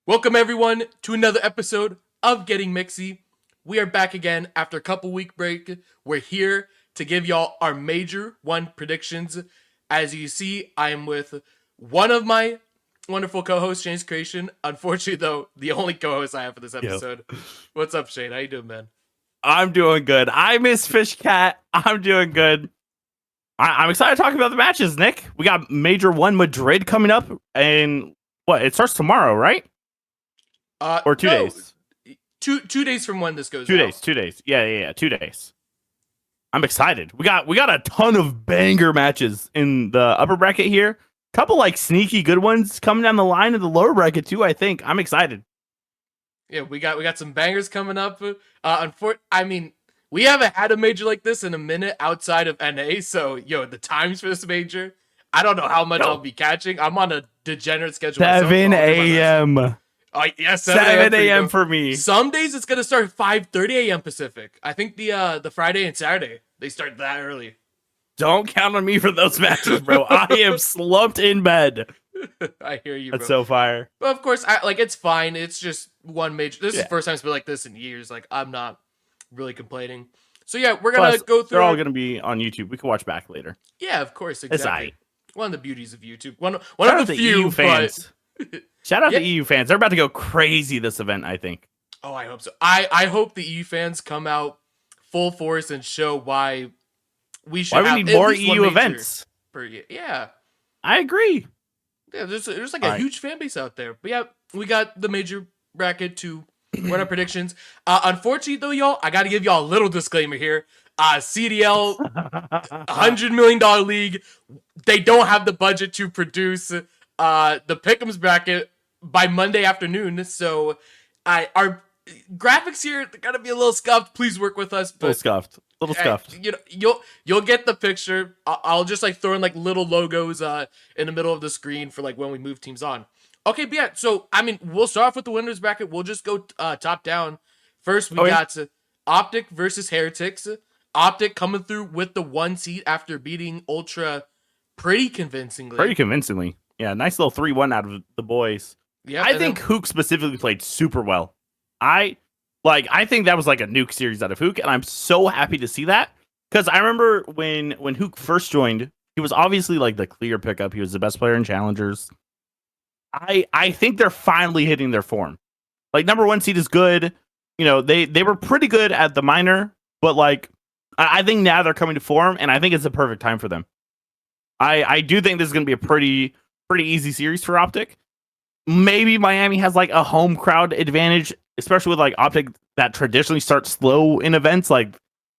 Welcome everyone to another episode of Getting Mixy. We are back again after a couple week break. We're here to give y'all our Major I predictions. As you see, I am with one of my wonderful co-hosts, Shane's Creation. Unfortunately, though, the only co-host I have for this episode. Yep. What's up, Shane? How you doing, man? I'm doing good. I miss Fish Cat. I'm doing good. I'm excited to talk about the matches, Nick. We got Major I Madrid coming up, and what? It starts tomorrow, right? Or 2 days? 2 days from when this goes. 2 days. 2 days. Yeah. 2 days. I'm excited. We got a ton of banger matches in the upper bracket here. Couple like sneaky good ones coming down the line in the lower bracket too. I think I'm excited. Yeah, we got some bangers coming up. We haven't had a major like this in a minute outside of NA. So, the times for this major, I don't know how much I'll be catching. I'm on a degenerate schedule. 7 a.m. Oh, yeah, 7 a.m. for me. Some days it's going to start 5:30 a.m. Pacific. I think the Friday and Saturday, they start that early. Don't count on me for those matches, bro. I am slumped in bed. I hear you, bro. That's so fire. But of course, it's fine. It's just one major. This is the first time it's been like this in years. Like, I'm not really complaining. So, yeah, we're going to go through. They're all going to be on YouTube. We can watch back later. Yeah, of course. Exactly. One of the beauties of YouTube. One Shout of the few EU fans. Shout out to EU fans. They're about to go crazy this event, I think. Oh, I hope so. I hope the EU fans come out full force and show why we should we need more EU events per year. Yeah. I agree. Yeah, there's like a huge fan base out there. But yeah, we got the major bracket to run our predictions. Unfortunately, though, y'all, I got to give y'all a little disclaimer here. CDL, $100 million league. They don't have the budget to produce the Pick'ems bracket by Monday afternoon. So our graphics here, they're going to be a little scuffed. Please work with us. But, little scuffed. You'll get the picture. I'll just throw in little logos in the middle of the screen for when we move teams on. Okay, but yeah, so we'll start off with the winners bracket. We'll just go top down. First, we got OpTic versus Heretics. OpTic coming through with the 1 seed after beating Ultra pretty convincingly. Yeah, nice little 3-1 out of the boys. Yeah, I think Hook specifically played super well. I think that was a nuke series out of Hook, and I'm so happy to see that. Because I remember when Hook first joined, he was obviously the clear pickup. He was the best player in Challengers. I think they're finally hitting their form. Number 1 seed is good. They were pretty good at the minor, but I think now they're coming to form, and I think it's a perfect time for them. I do think this is going to be a pretty easy series for OpTic. Maybe Miami has a home crowd advantage, especially with OpTic that traditionally starts slow in events.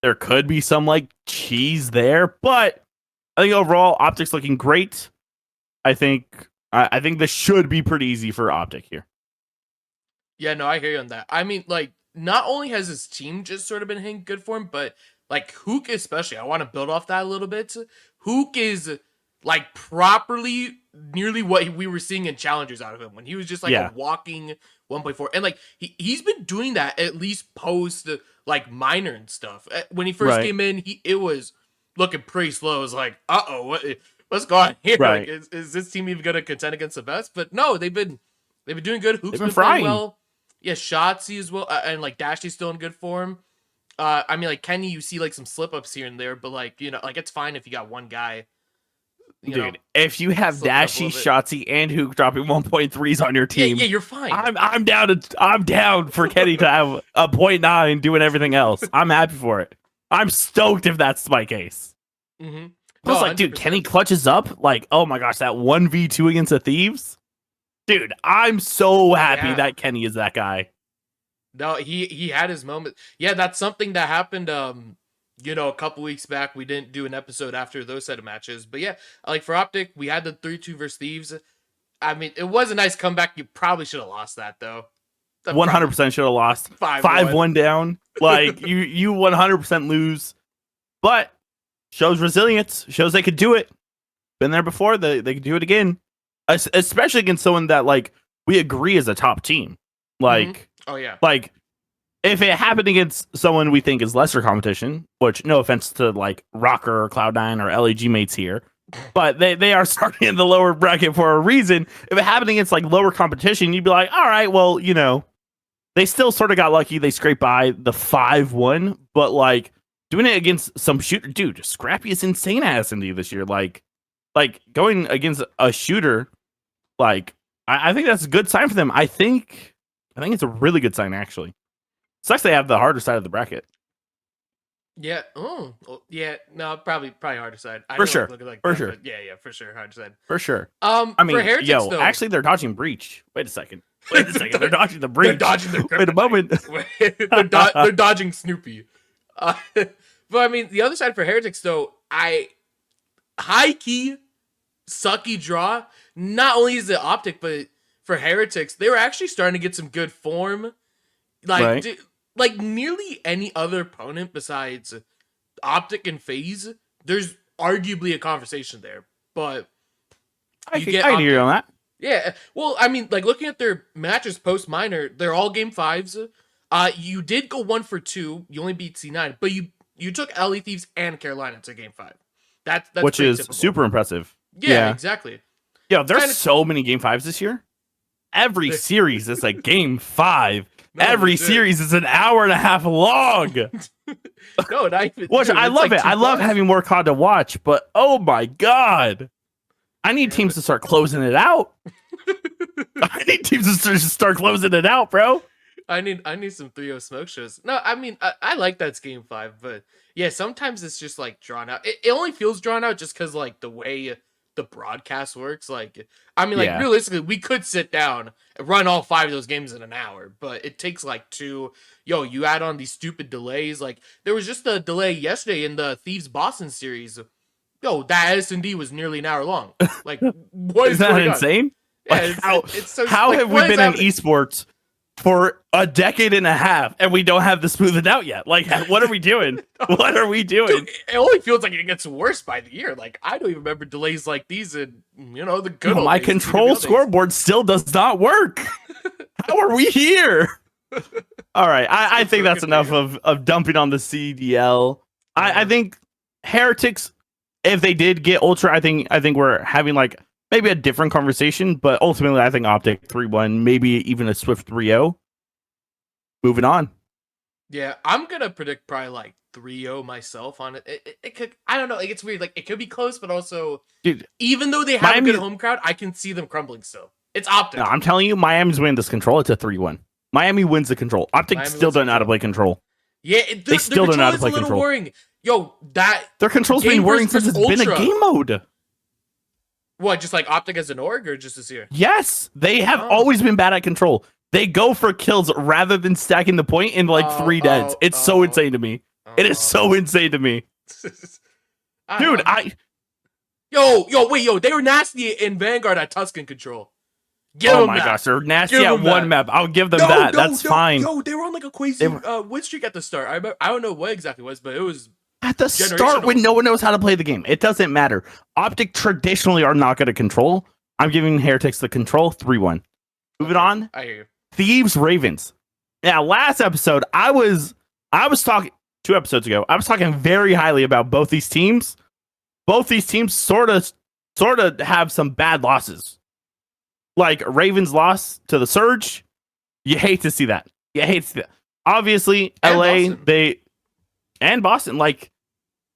There could be some cheese there, but I think overall OpTic's looking great. I think this should be pretty easy for OpTic here. Yeah, no, I hear you on that. Not only has his team just sort of been hitting good form, but Hook especially, I want to build off that a little bit. Hook is properly nearly what we were seeing in Challengers out of him when he was just a walking 1.4, and he's been doing that at least post minor and stuff. When he first came in, it was looking pretty slow. It was what's going on here? Right. Is this team even gonna contend against the best? But no, they've been doing good. Hook's been frying playing well. Yeah, Shotzzy as well, and Dashy's still in good form. Kenny, you see some slip ups here and there, but it's fine if you got one guy. Dude, if you have Dashy, Shotzzy, and Hook dropping 1.3s on your team, yeah, you're fine. I'm down for Kenny to have a 0.9 doing everything else. I'm happy for it. I'm stoked if that's my case. Mm-hmm. Plus, dude, Kenny clutches up. Oh my gosh, that 1v2 against the Thieves. Dude, I'm so happy that Kenny is that guy. No, he had his moment. Yeah, that's something that happened. A couple weeks back, we didn't do an episode after those set of matches. But yeah, for OpTic, we had the 3-2 versus Thieves. It was a nice comeback. You probably should have lost that, though. 100% should have lost. 5-1 down. You 100% lose. But shows resilience. Shows they could do it. Been there before. They could do it again. Especially against someone that, we agree is a top team. Oh, yeah. If it happened against someone we think is lesser competition, which no offense to ROKKR or Cloud9 or LAG mates here, but they are starting in the lower bracket for a reason. If it happened against like lower competition, you'd be like, all right, well, you know, they still sort of got lucky. They scraped by the 5-1, but like doing it against some shooter, dude, Scrappy is insane ass into you this year. Like going against a shooter, like I think that's a good sign for them. I think it's a really good sign actually. Sucks they have the harder side of the bracket. Yeah. Oh, yeah. No, probably harder side. I For didn't sure. Look at like For that, sure. but yeah, for sure, harder side. For sure. I mean, for Heretics, yo, though, actually, they're dodging breach. Wait a second. They're dodging the breach. They're dodging the Wait a moment. they're dodging Snoopy. But I mean, the other side for Heretics, though, high key sucky draw. Not only is it OpTic, but for Heretics, they were actually starting to get some good form. Like, Right. like nearly any other opponent besides OpTic and FaZe, there's arguably a conversation there. But I can hear you on that. yeah, well, I mean, like looking at their matches post minor, they're all game 5s. You did go 1 for 2. You only beat C9, but you took LA Thieves and Carolina to game 5. That's which is typical. super impressive. Yeah, exactly. Yo, there's so many game 5s this year. Every series is like game 5. No, Every series is an hour and a half long. No, not even. Which I love it. I love having more COD to watch, but oh my god. I need teams to start closing it out. I need teams to start closing it out, bro. I need some 3-0 smoke shows. No, I mean, I like that's game 5, but yeah, sometimes it's just like drawn out. It only feels drawn out just because like the way the broadcast works. Like, I mean, like realistically, we could sit down and run all 5 of those games in an hour, but it takes like 2. Yo, you add on these stupid delays. Like, there was just a delay yesterday in the Thieves Boston series. Yo, that S&D was nearly an hour long. Like, what is that insane? Yeah, like, it's so, how like, have we been in esports for a decade and a half and we don't have this smoothed out yet? Like, what are we doing? What are we doing? Dude, it only feels like it gets worse by the year. Like, I don't even remember delays like these in, you know, the good old my days, control scoreboard still does not work. How are we here? All right, I think that's enough of dumping on the CDL. I think Heretics, if they did get Ultra, I think we're having like maybe a different conversation, but ultimately I think OpTic 3-1, maybe even a swift 3-0. Moving on. Yeah, I'm gonna predict probably like 3-0 myself on it. It could, I don't know, like it's weird. Like, it could be close, but also, dude, even though they have a good home crowd, I can see them crumbling still. It's OpTic. No, I'm telling you, Miami's winning this control. It's a 3-1. Miami wins the control. OpTic still don't know how to play control. Yeah, they still don't know how to play control. Worrying. Yo, their control's been worrying since it's been a game mode. What, just like OpTic as an org, or just this year? Yes, they have always been bad at control. They go for kills rather than stacking the point in like 3 deads. It's so insane to me. It is so insane to me. Dude, Yo, they were nasty in Vanguard at Tuscan control. Oh my gosh, they're nasty at one map. I'll give them that. That's fine. Yo, they were on like a crazy win streak at the start. I don't know what exactly it was, but it was at the start when no one knows how to play the game. It doesn't matter. OpTic traditionally are not good at control. I'm giving Heretics the control 3-1. Moving on. I hear you. Thieves Ravens. Now, last episode, I was talking 2 episodes ago. I was talking very highly about both these teams. Both these teams sort of have some bad losses. Like Ravens lost to the Surge. You hate to see that. You hate to see that. Obviously, and LA, Boston. And Boston, like,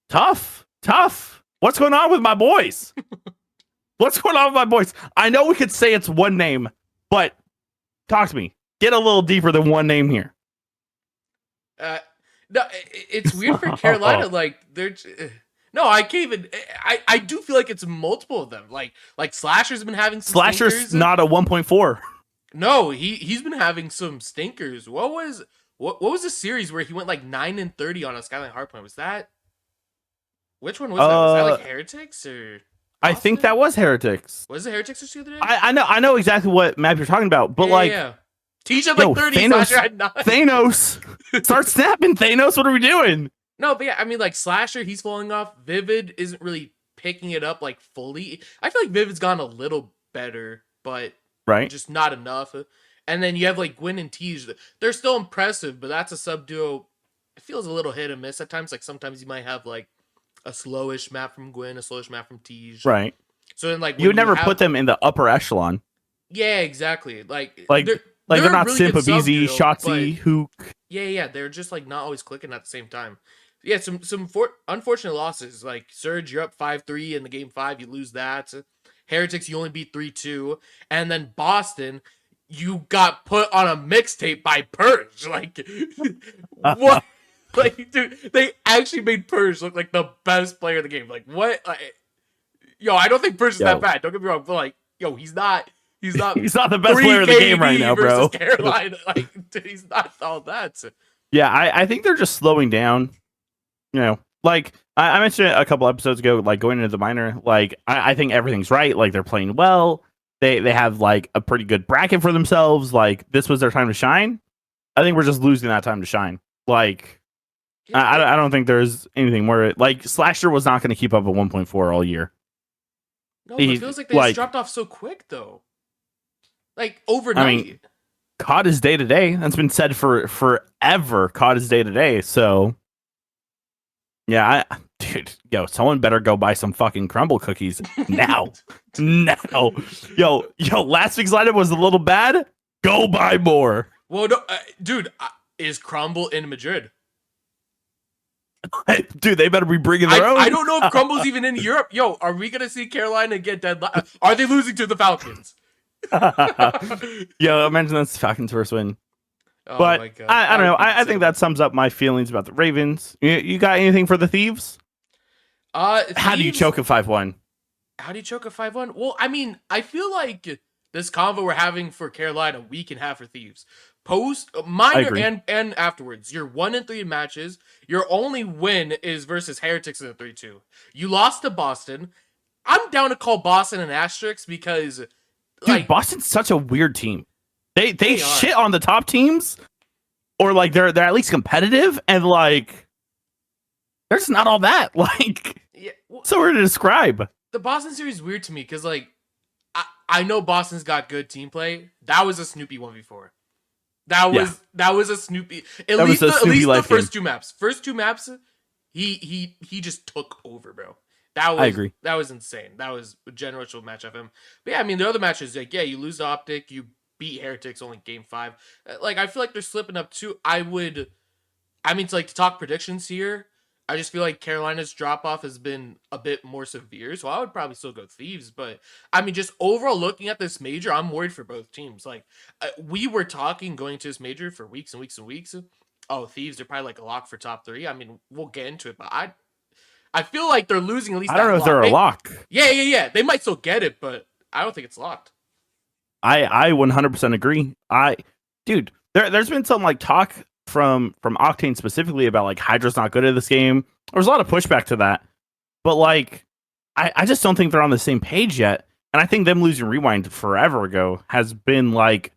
tough. What's going on with my boys? What's going on with my boys? I know we could say it's one name, but talk to me. Get a little deeper than one name here. No, it's weird for Carolina. Like, they're... No, I can't even... I do feel like it's multiple of them. Like Slasher's been having some Slasher's stinkers. Not a 1.4. No, he's been having some stinkers. What was the series where he went like 9-30 on a Skyline Hardpoint? Was that... Which one was that? Was that like Heretics or... I think that was Heretics. Was it Heretics the other day? I know exactly what map you're talking about, but Teach up like 30, Slasher had 9. Thanos! Start snapping, Thanos! What are we doing? No, but yeah, I mean, like, Slasher, he's falling off. Vivid isn't really picking it up, like, fully. I feel like Vivid's gone a little better, but just not enough. And then you have, like, Gwyn and Teej. They're still impressive, but that's a sub-duo. It feels a little hit and miss at times. Like, sometimes you might have, like, a slowish map from Gwyn, a slowish map from Tej. Right. So then, like, You when would you never have, put them in the upper echelon. yeah, exactly. Like they're they're a not really Simp, good sub aBeZy, duo, but Shotzzy, Hook. yeah, they're just like not always clicking at the same time. Yeah, some unfortunate losses. Like Surge, you're up 5-3 in the game 5, you lose that. Heretics, you only beat 3-2, and then Boston, you got put on a mixtape by Purge. Like, what? Like, dude, they actually made Purge look like the best player in the game. Like, what? Like, yo, I don't think Purge is that Yo, bad. Don't get me wrong, but like, yo, he's not. He's not he's not the best 3 player in the game right KD now, versus bro. Carolina. Like, dude, he's not all that. Yeah, I think they're just slowing down. You know, like I mentioned it a couple episodes ago, like going into the minor, like I think everything's right. Like they're playing well. They have like a pretty good bracket for themselves. Like this was their time to shine. I think we're just losing that time to shine. Like I don't think there's anything more. Like Slasher was not going to keep up a 1.4 all year. No, but it feels like they just dropped off so quick though. Like overnight. I mean, COD is day to day. That's been said for forever. COD is day to day. So yeah, dude, yo, someone better go buy some fucking crumble cookies now. Now. Yo, last week's lineup was a little bad. Go buy more. Well, no, dude, is Crumble in Madrid? Dude, they better be bringing their own. I don't know if Crumble's even in Europe. Yo, are we gonna see Carolina get dead? Are they losing to the Falcons? Yo, imagine that's Falcons first win. Oh but my God. I don't know. I think that sums up my feelings about the Ravens. You got anything for the Thieves? How do you choke a 5-1? How do you choke a 5-1? Well, I mean, I feel like this convo we're having for Carolina, we can have for Thieves. Post minor and afterwards, you're 1-3 in matches. Your only win is versus Heretics in a 3-2. You lost to Boston. I'm down to call Boston an asterisk because, dude, like, Boston's such a weird team. They shit on the top teams, or like they're at least competitive, and like they're just not all that. Like, yeah, well, so weird to describe. The Boston series is weird to me because, like, I know Boston's got good team play. That was a Snoopy 1v4. That was a Snoopy. At least the first two maps. First two maps, he just took over, bro. I agree. That was insane. That was a generational match of him. But yeah, I mean the other matches, like, yeah, you lose to OpTic, you beat Heretics only game 5. Like, I feel like they're slipping up too. To talk predictions here, I just feel like Carolina's drop off has been a bit more severe, so I would probably still go Thieves. But I mean, just overall looking at this major, I'm worried for both teams. Like, we were talking going to this major for weeks and weeks and weeks. Oh, Thieves are probably like a lock for top 3. I mean, we'll get into it, but I feel like they're losing at least. I don't know if they're a lock. Yeah. They might still get it, but I don't think it's locked. I 100% agree. Dude, there's been some like talk from Octane specifically about like HyDra's not good at this game. There's a lot of pushback to that, but like I just don't think they're on the same page yet. And I think them losing Rewind forever ago has been like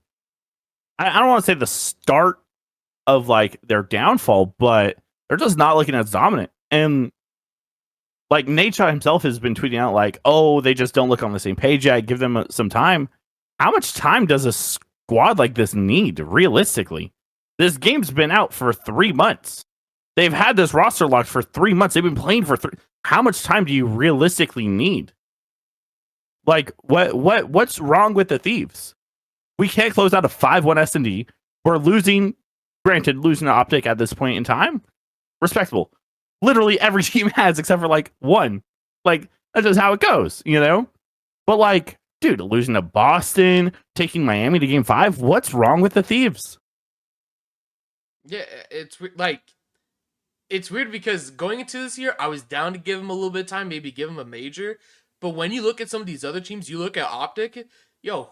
I don't want to say the start of like their downfall, but they're just not looking as dominant. And like Nature himself has been tweeting out like, oh, they just don't look on the same page yet. Give them some time. How much time does a squad like this need realistically? This game's been out for 3 months. They've had this roster locked for 3 months. They've been playing for 3. How much time do you realistically need? Like, what's wrong with the Thieves? We can't close out a 5-1 S&D. We're losing, granted, losing to OpTic at this point in time. Respectable. Literally every team has except for like one. Like, that's just how it goes, you know? But like, dude, losing to Boston, taking Miami to game 5, what's wrong with the Thieves? Yeah, it's weird because going into this year, I was down to give him a little bit of time, maybe give him a major. But when you look at some of these other teams, you look at OpTic, yo,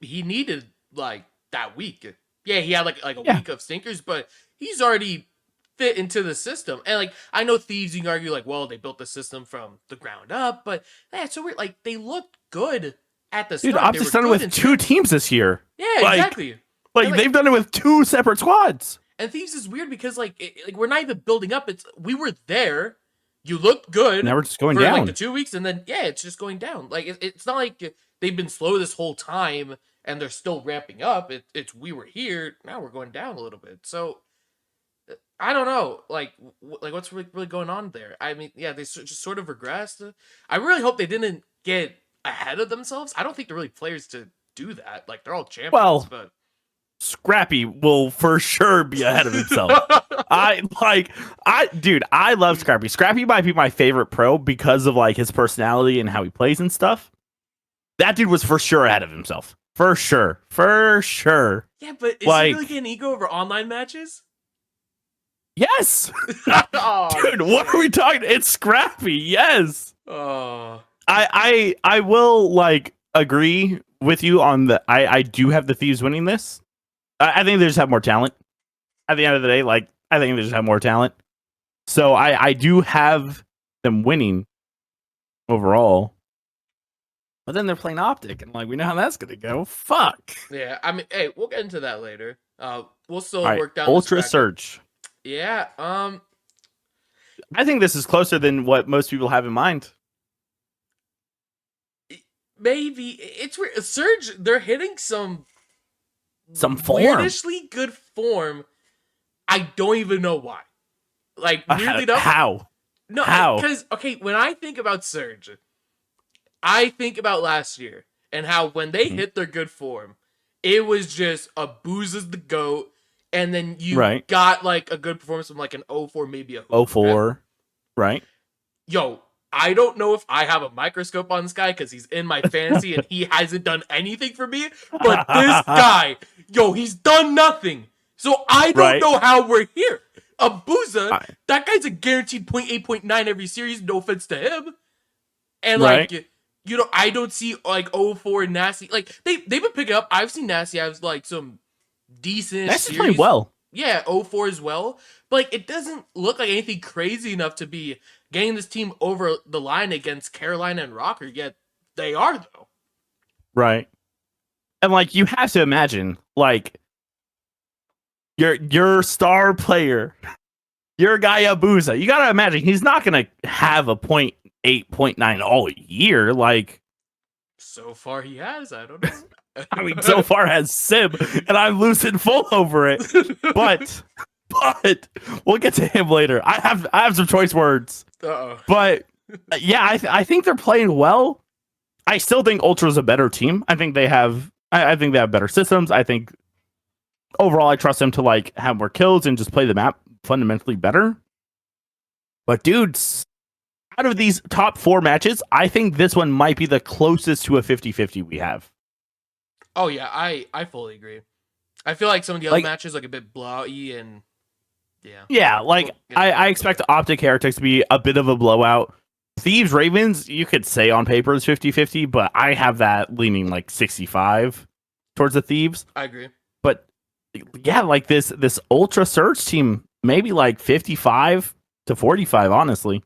he needed like that week. Yeah, he had like a week of stinkers, but he's already fit into the system. And like, I know Thieves, you can argue like, well, they built the system from the ground up, but yeah, it's so weird. Like, they looked good at the start. Dude, OpTic's done it with 2 teams this year. Yeah, exactly. Like, they've done it with 2 separate squads. And Thieves is weird because like we're not even building up. We were there. You looked good. Now we're just going for down. Like the 2 weeks, and then it's just going down. Like it's not like they've been slow this whole time and they're still ramping up. It's we were here, now we're going down a little bit. So I don't know, like what's really going on there? I mean, yeah, they just sort of regressed. I really hope they didn't get ahead of themselves. I don't think they're really players to do that. Like they're all champions, Well, but Scrappy will for sure be ahead of himself. Dude, I love Scrappy. Scrappy might be my favorite pro because of like his personality and how he plays and stuff. That dude was for sure ahead of himself. For sure. Yeah, but is like, he really getting ego over online matches? Yes. Oh, dude, what are we talking? It's Scrappy. Yes. Oh. I will like agree with you on the I do have the Thieves winning this. I think they just have more talent. At the end of the day, like I think they just have more talent. So I do have them winning overall. But then they're playing OpTic, and like we know how that's gonna go. Fuck. Yeah, I mean, hey, we'll get into that later. We'll still All right, work down Ultra this Search. Yeah. I think this is closer than what most people have in mind. Maybe it's weird. Surge, they're hitting some form. weirdishly good form. I don't even know why. Like weirdly enough, how? No, how? Because okay, when I think about Surge, I think about last year and how when they hit their good form, it was just aBeZy's the GOAT, and then you got like a good performance from like an 0-4, maybe a 0-4, right? Yo, I don't know if I have a microscope on this guy because he's in my fantasy and he hasn't done anything for me, but this guy, yo, he's done nothing. So I don't know how we're here. aBeZy, that guy's a guaranteed 0.8, 0.9 every series, no offense to him. And like, you know, I don't see like 0-4 Nasty. Like they've been picking up. I've seen Nasty have like some decent That's series. playing well. Yeah, 0-4 as well. But like it doesn't look like anything crazy enough to be getting this team over the line against Carolina and ROKKR, yet they are though. Right. And like you have to imagine, like your star player, your guy aBeZy, you gotta imagine he's not gonna have a 0.8, 0.9 all year. Like so far he has, I don't know. I mean, so far has Simp, and I'm losing full over it. But we'll get to him later. I have some choice words. Uh-oh. But yeah, I think they're playing well. I still think Ultra's a better team. I think they have better systems. I think overall I trust them to like have more kills and just play the map fundamentally better. But dudes, out of these top 4 matches, I think this one might be the closest to a 50-50 we have. Oh yeah, I fully agree. I feel like some of the other matches like a bit blowout-y and yeah, like I expect OpTic Heretics to be a bit of a blowout. Thieves Ravens, you could say on paper is 50-50, but I have that leaning like 65 towards the Thieves. I agree. But yeah, like this Ultra Surge team, maybe like 55 to 45, honestly.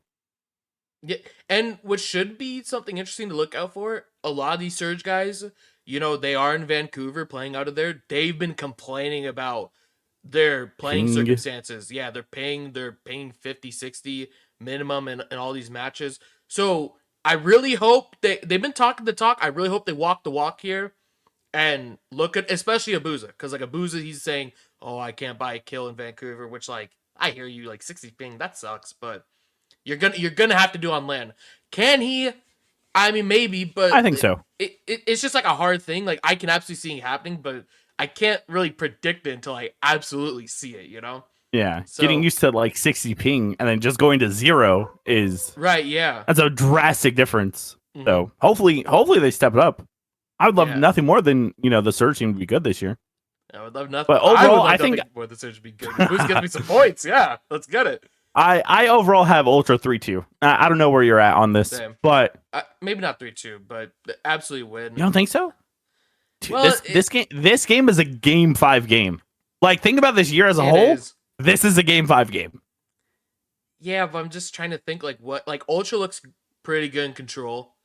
Yeah, and what should be something interesting to look out for, a lot of these Surge guys, you know, they are in Vancouver playing out of there. They've been complaining about their playing circumstances. Yeah, they're paying 50, 60 minimum in all these matches. So I really hope they've been talking the talk. I really hope they walk the walk here and look at, especially aBeZy, because like aBeZy, he's saying, oh, I can't buy a kill in Vancouver, which like, I hear you, like 60 ping, that sucks, but you're gonna have to do on LAN. Can he? I mean, maybe, but I think so. It's just like a hard thing. Like I can absolutely see it happening, but I can't really predict it until I absolutely see it, you know? Yeah. So, getting used to like 60 ping and then just going to 0 is right, yeah. That's a drastic difference. Mm-hmm. So hopefully they step it up. I would love nothing more than, you know, the Surge team to be good this year. I would love nothing. But overall, I think more the Surge to be good. Who's gonna be some points? Yeah, let's get it. I overall have Ultra 3-2. I don't know where you're at on this, but maybe not 3-2, but absolutely win. You don't think so? Dude, well, this game is a game 5 game. Like think about this year as a whole. This is a game 5 game. Yeah, but I'm just trying to think like what Ultra looks pretty good in control.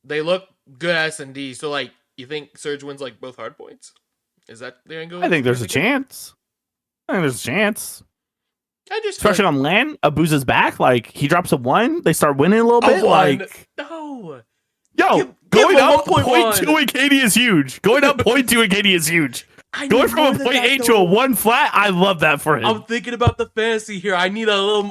They look good at S&D. So like you think Surge wins like both hard points? Is that the angle? I think there's a chance. Especially on LAN, aBeZy's back. Like he drops a 1, they start winning a little bit. Like no, yo, going up 0.2 in KD is huge. Going up 0.2 in KD is huge. I Going need from more a than point that, 8 to a though. 1 flat, I love that for him. I'm thinking about the fantasy here. I need a little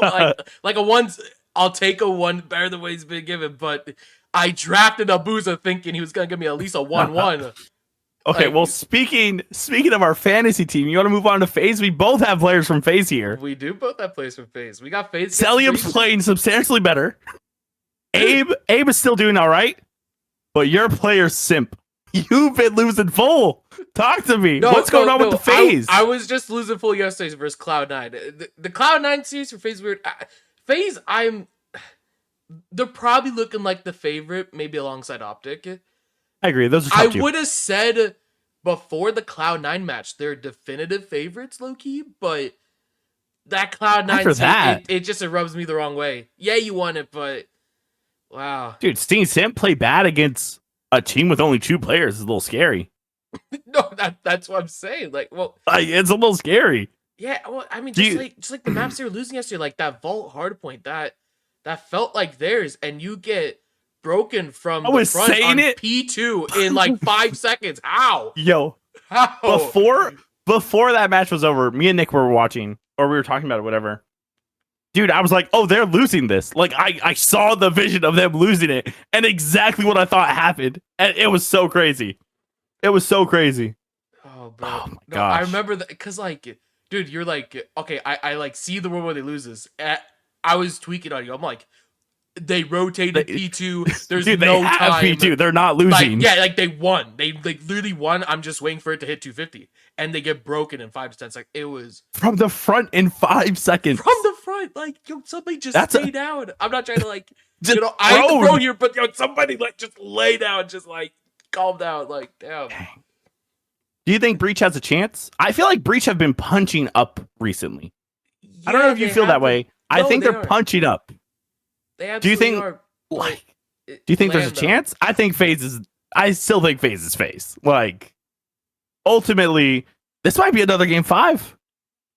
like a one. I'll take a 1 better than what he's been given, but I drafted aBeZy thinking he was gonna give me at least a 1-1. Okay, Like, well, speaking of our fantasy team, you want to move on to FaZe? We both have players from FaZe here. we do both have plays for FaZe. We got FaZe. Celium's playing substantially better. Abe is still doing all right, but your player's Simp. You've been losing full. Talk to me. What's going on with the FaZe? I was just losing full yesterday versus Cloud9. The Cloud9 series for FaZe weird. FaZe, they're probably looking like the favorite, maybe alongside OpTic. I agree. Those are I top two. would have said before the Cloud9 match, they're definitive favorites, low key, but that Cloud9 it just rubs me the wrong way. Yeah, you won it, but wow. Dude, seeing Simp play bad against a team with only 2 players is a little scary. No, that's what I'm saying. Like, well, it's a little scary. Yeah, well, I mean, just like the maps they were losing yesterday, like that Vault hardpoint, that felt like theirs, and you get broken from the front on P2 in like 5 seconds. How? Yo, how? Before that match was over, me and Nick were watching, or we were talking about it, whatever. Dude, I was like, oh, they're losing this. Like, I saw the vision of them losing it, and exactly what I thought happened. And it was so crazy. It was so crazy. Oh, bro. Oh, my gosh. I remember that, because, like, dude, you're like, okay, I like, see the one where they lose this. I was tweaking on you. I'm like, they rotated P2. There's dude, no they have time. P2. They're not losing. Like, yeah, like, they won. They literally won. I'm just waiting for it to hit 250. And they get broken in 5 to 10 seconds. It was from the front in 5 seconds. From the front, like, yo, somebody just lay down. I'm not trying to like, you know, I hate the bro here, but yo, somebody like just lay down, just like calm down, like, damn. Do you think Breach has a chance? I feel like Breach have been punching up recently. Yeah, I don't know if you feel that way. No, I think they're punching up. They do you think are, like? Do you think there's a chance? I think FaZe is. I still think FaZe is FaZe. Like. Ultimately, this might be another game 5.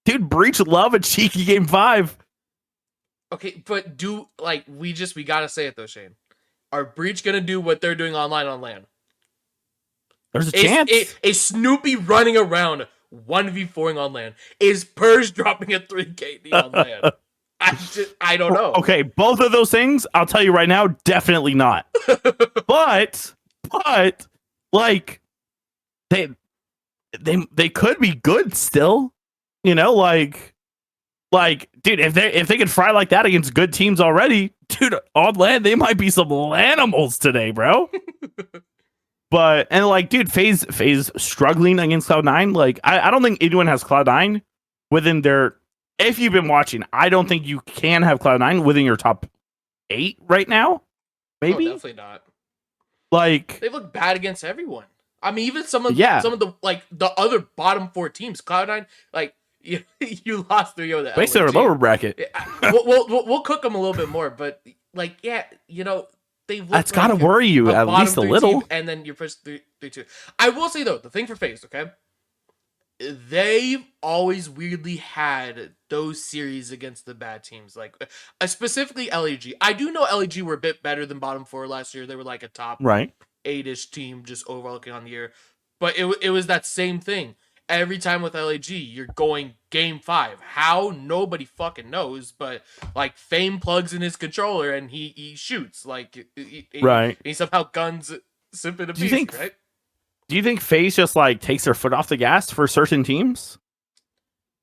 Dude, Breach love a cheeky game 5. Okay, but we gotta say it though, Shane. Are Breach gonna do what they're doing online on LAN? There's a chance. Is Snoopy running around 1v4ing on LAN? Is Purge dropping a 3KD on LAN? I don't know. Okay, both of those things, I'll tell you right now, definitely not. but like they could be good still, you know, like dude, if they could fry like that against good teams already, dude, on LAN they might be some animals today, bro. But and like, dude, FaZe struggling against Cloud9. Like, I don't think anyone has Cloud9 within their. If you've been watching, I don't think you can have Cloud9 within your top 8 right now. Maybe definitely not. Like they look bad against everyone. I mean, even some of the like the other bottom 4 teams, Cloud9, like you lost 3-0 to basically our lower bracket. We'll cook them a little bit more, but like, yeah, you know, they look that's gotta worry you at least a little. Team, and then you're first 3-2. I will say though, the thing for FaZe, okay, they've always weirdly had those series against the bad teams, like specifically LEG. I do know LEG were a bit better than bottom 4 last year. They were like a top 8-ish team just overall looking on the year. But it was that same thing. Every time with LAG, you're going game 5. How? Nobody fucking knows. But like Fame plugs in his controller and he shoots. Like he somehow guns Simp in a piece, right? Do you think FaZe just like takes their foot off the gas for certain teams?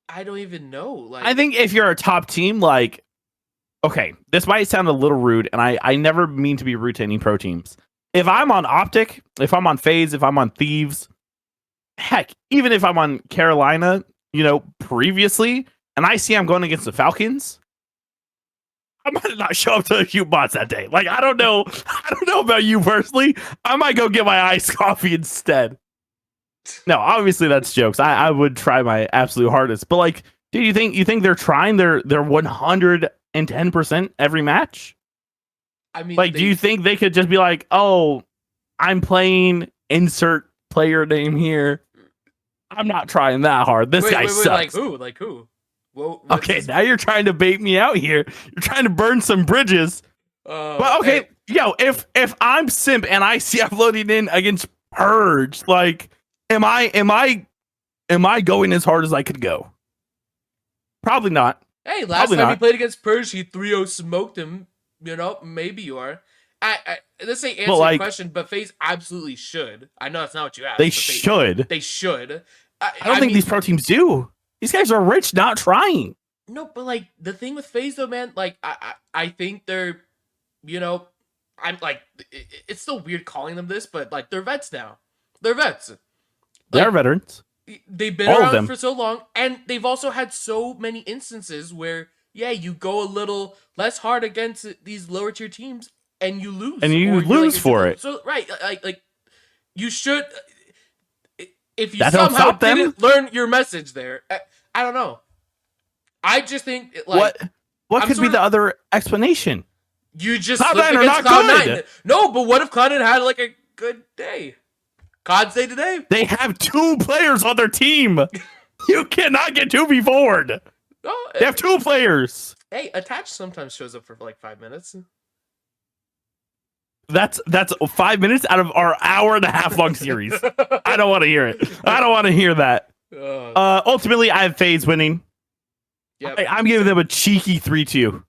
I don't even know. Like, I think if you're a top team, like, okay, this might sound a little rude, and I never mean to be rude to any pro teams. If I'm on OpTic, if I'm on FaZe, if I'm on Thieves, heck, even if I'm on Carolina, you know, previously, and I see I'm going against the Falcons, I might not show up to a few bots that day. Like, I don't know about you personally. I might go get my iced coffee instead. No, obviously that's jokes. I would try my absolute hardest. But like, dude, you think they're trying their 110% every match? I mean, like, do you think they could just be like, oh, I'm playing insert player name here. I'm not trying that hard. This guy sucks. Like who? Well, okay, now you're trying to bait me out here. You're trying to burn some bridges. But okay, yo, if I'm Simp and I see I'm loading in against Purge, like, am I Am I going as hard as I could go? Probably not. Hey, last Probably time he not. played against Purge, he 3-0 smoked him. You know, maybe you are. This ain't answering like, the question, but FaZe absolutely should. I know that's not what you asked. They but should. They should. I don't think these pro teams do. These guys are rich, not trying. No, but like the thing with FaZe though, man, like I think they're, you know, I'm like, it's still weird calling them this, but like they're vets now. They're vets. Like, They're veterans. They've been All of around them. for so long, and they've also had so many instances where, yeah, you go a little less hard against these lower tier teams, and you lose. And you or lose for it. So right, like you should. If you That don't somehow stop them? didn't learn your message there, I don't know. I just think like what could be the other explanation? You just Cloud9 slip are against not Cloud9. good. No, but what if Cloud9 had like a good day? COD's day today? They have 2 players on their team. You cannot get 2v forward. Oh, They have 2 players. Hey, Attach sometimes shows up for like 5 minutes. That's 5 minutes out of our hour and a half long series. I don't want to hear it. I don't want to hear that. Ultimately, I have FaZe winning. Yep. I'm giving them a cheeky 3-2.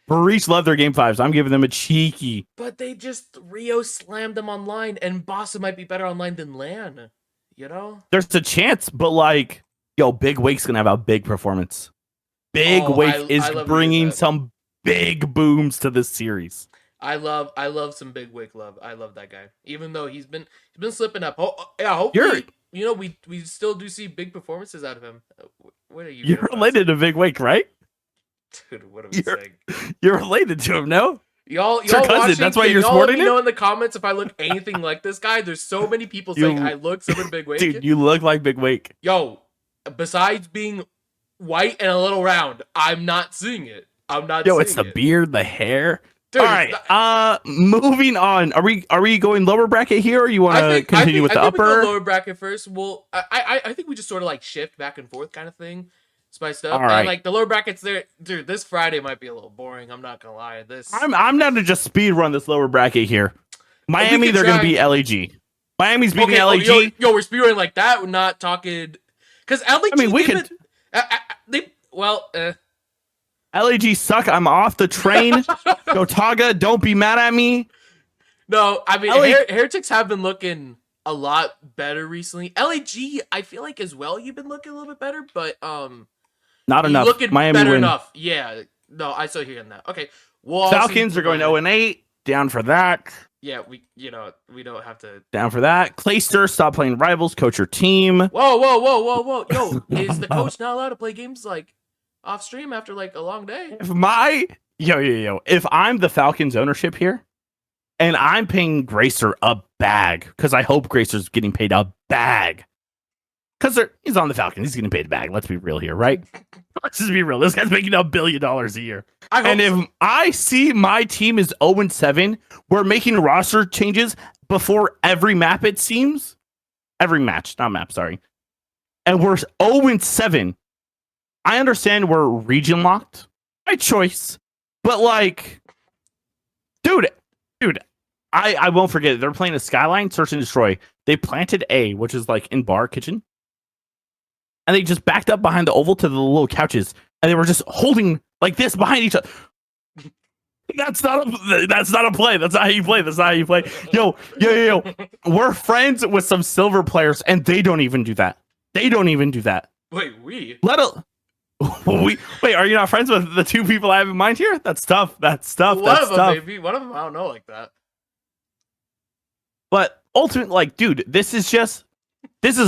Breach love their game 5s. I'm giving them a cheeky. But they just Rio slammed them online, and Bossa might be better online than LAN. You know? There's a chance, but like, yo, Big Wake's gonna have a big performance. Big Wake is bringing some big booms to this series. I love some Big Wake love. I love that guy. Even though he's been slipping up. Yeah, hopefully, you know, we still do see big performances out of him. What are you? You're related to Big Wake, right? Dude, what are we saying? You're related to him, no? Y'all cousin. watching, That's why you're y'all supporting let me him? know in the comments if I look anything like this guy. There's so many people saying I look similar to Big Wake. Dude, you look like Big Wake. Yo, besides being white and a little round, I'm not seeing it. I'm not seeing it. Yo, it's the beard, the hair. Dude, all right, moving on. Are we going lower bracket here, or you want to continue with the upper? We go lower bracket first. Well, I think we just sort of like shift back and forth kind of thing, spiced up. All right. And like the lower brackets there, dude. This Friday might be a little boring. I'm not gonna lie. I'm down to just speed run this lower bracket here. Miami, they're gonna beat LAG. Miami's beating LAG. Yo, we're speedrunning like that. We're not talking because LAG. I mean, we could. LAG suck. I'm off the train. Gotaga, don't be mad at me. No, I mean, Heretics have been looking a lot better recently. LAG, I feel like as well, you've been looking a little bit better, but not enough. Looking Miami better win. Enough. Yeah. No, I still hearing that. Okay. Well, Falcons are going 0-8. Down for that. Yeah, we don't have to. Down for that. Clayster, stop playing rivals. Coach your team. Whoa. Yo, is the coach not allowed to play games like off stream after like a long day? If I'm the Falcons ownership here, and I'm paying Gracer a bag, because I hope Gracer's getting paid a bag. Because he's on the Falcons, he's getting paid a bag. Let's be real here, right? Let's just be real. This guy's making $1 billion a year. If I see my team is 0-7, we're making roster changes before every map, it seems. Every match, not map, sorry. And we're 0-7. I understand we're region locked. My choice. But like, dude, I won't forget it. They're playing a Skyline, Search and Destroy. They planted A, which is like in bar kitchen. And they just backed up behind the oval to the little couches. And they were just holding like this behind each other. That's not a play. That's not how you play. That's not how you play. Yo. We're friends with some silver players, and they don't even do that. Wait, wait, are you not friends with the 2 people I have in mind here? That's tough. One of them, maybe. One of them, I don't know like that. But ultimately, like, dude, this is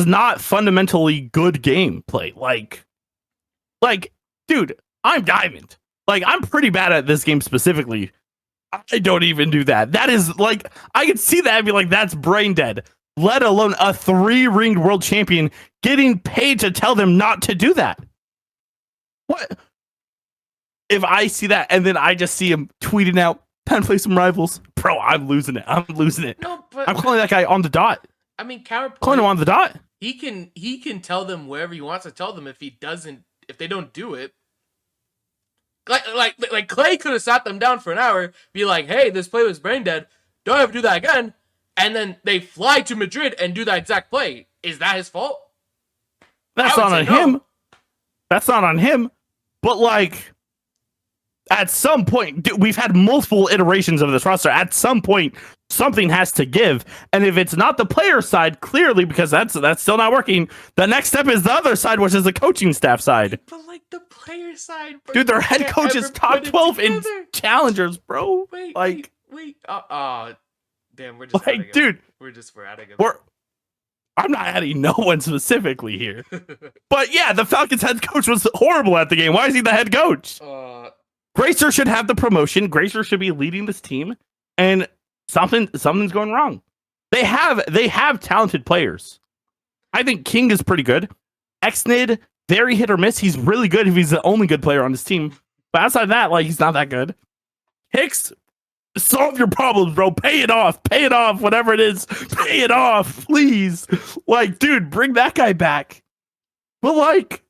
not fundamentally good gameplay. Like, dude, I'm Diamond. Like, I'm pretty bad at this game specifically. I don't even do that. That is, like, I could see that and be like, that's brain dead. Let alone a 3-ringed world champion getting paid to tell them not to do that. What? If I see that and then I just see him tweeting out, time to play some rivals. Bro, I'm losing it. No, but I'm calling that guy on the dot. I mean, counterpoint. Calling him on the dot. He can tell them wherever he wants to tell them if they don't do it. Like Clay could have sat them down for an hour, be like, hey, this play was brain dead. Don't ever do that again. And then they fly to Madrid and do that exact play. Is that his fault? That's not on him. That's not on him. But like, at some point, dude, we've had multiple iterations of this roster. At some point, something has to give. And if it's not the player side, clearly, because that's still not working, the next step is the other side, which is the coaching staff side. But like the player side, bro, dude, their head coach is top 12 in challengers, bro. Wait. Damn, we're just like, dude, we're adding him. I'm not adding no one specifically here. But yeah, the Falcons head coach was horrible at the game. Why is he the head coach? Clayster should have the promotion. Clayster should be leading this team, and something's going wrong. They have talented players. I think King is pretty good. Xnid, very hit or miss. He's really good if he's the only good player on his team. But outside of that, like, he's not that good. Hicks, solve your problems, bro. Pay it off. Pay it off. Whatever it is, pay it off, please. Like, dude, bring that guy back. But like,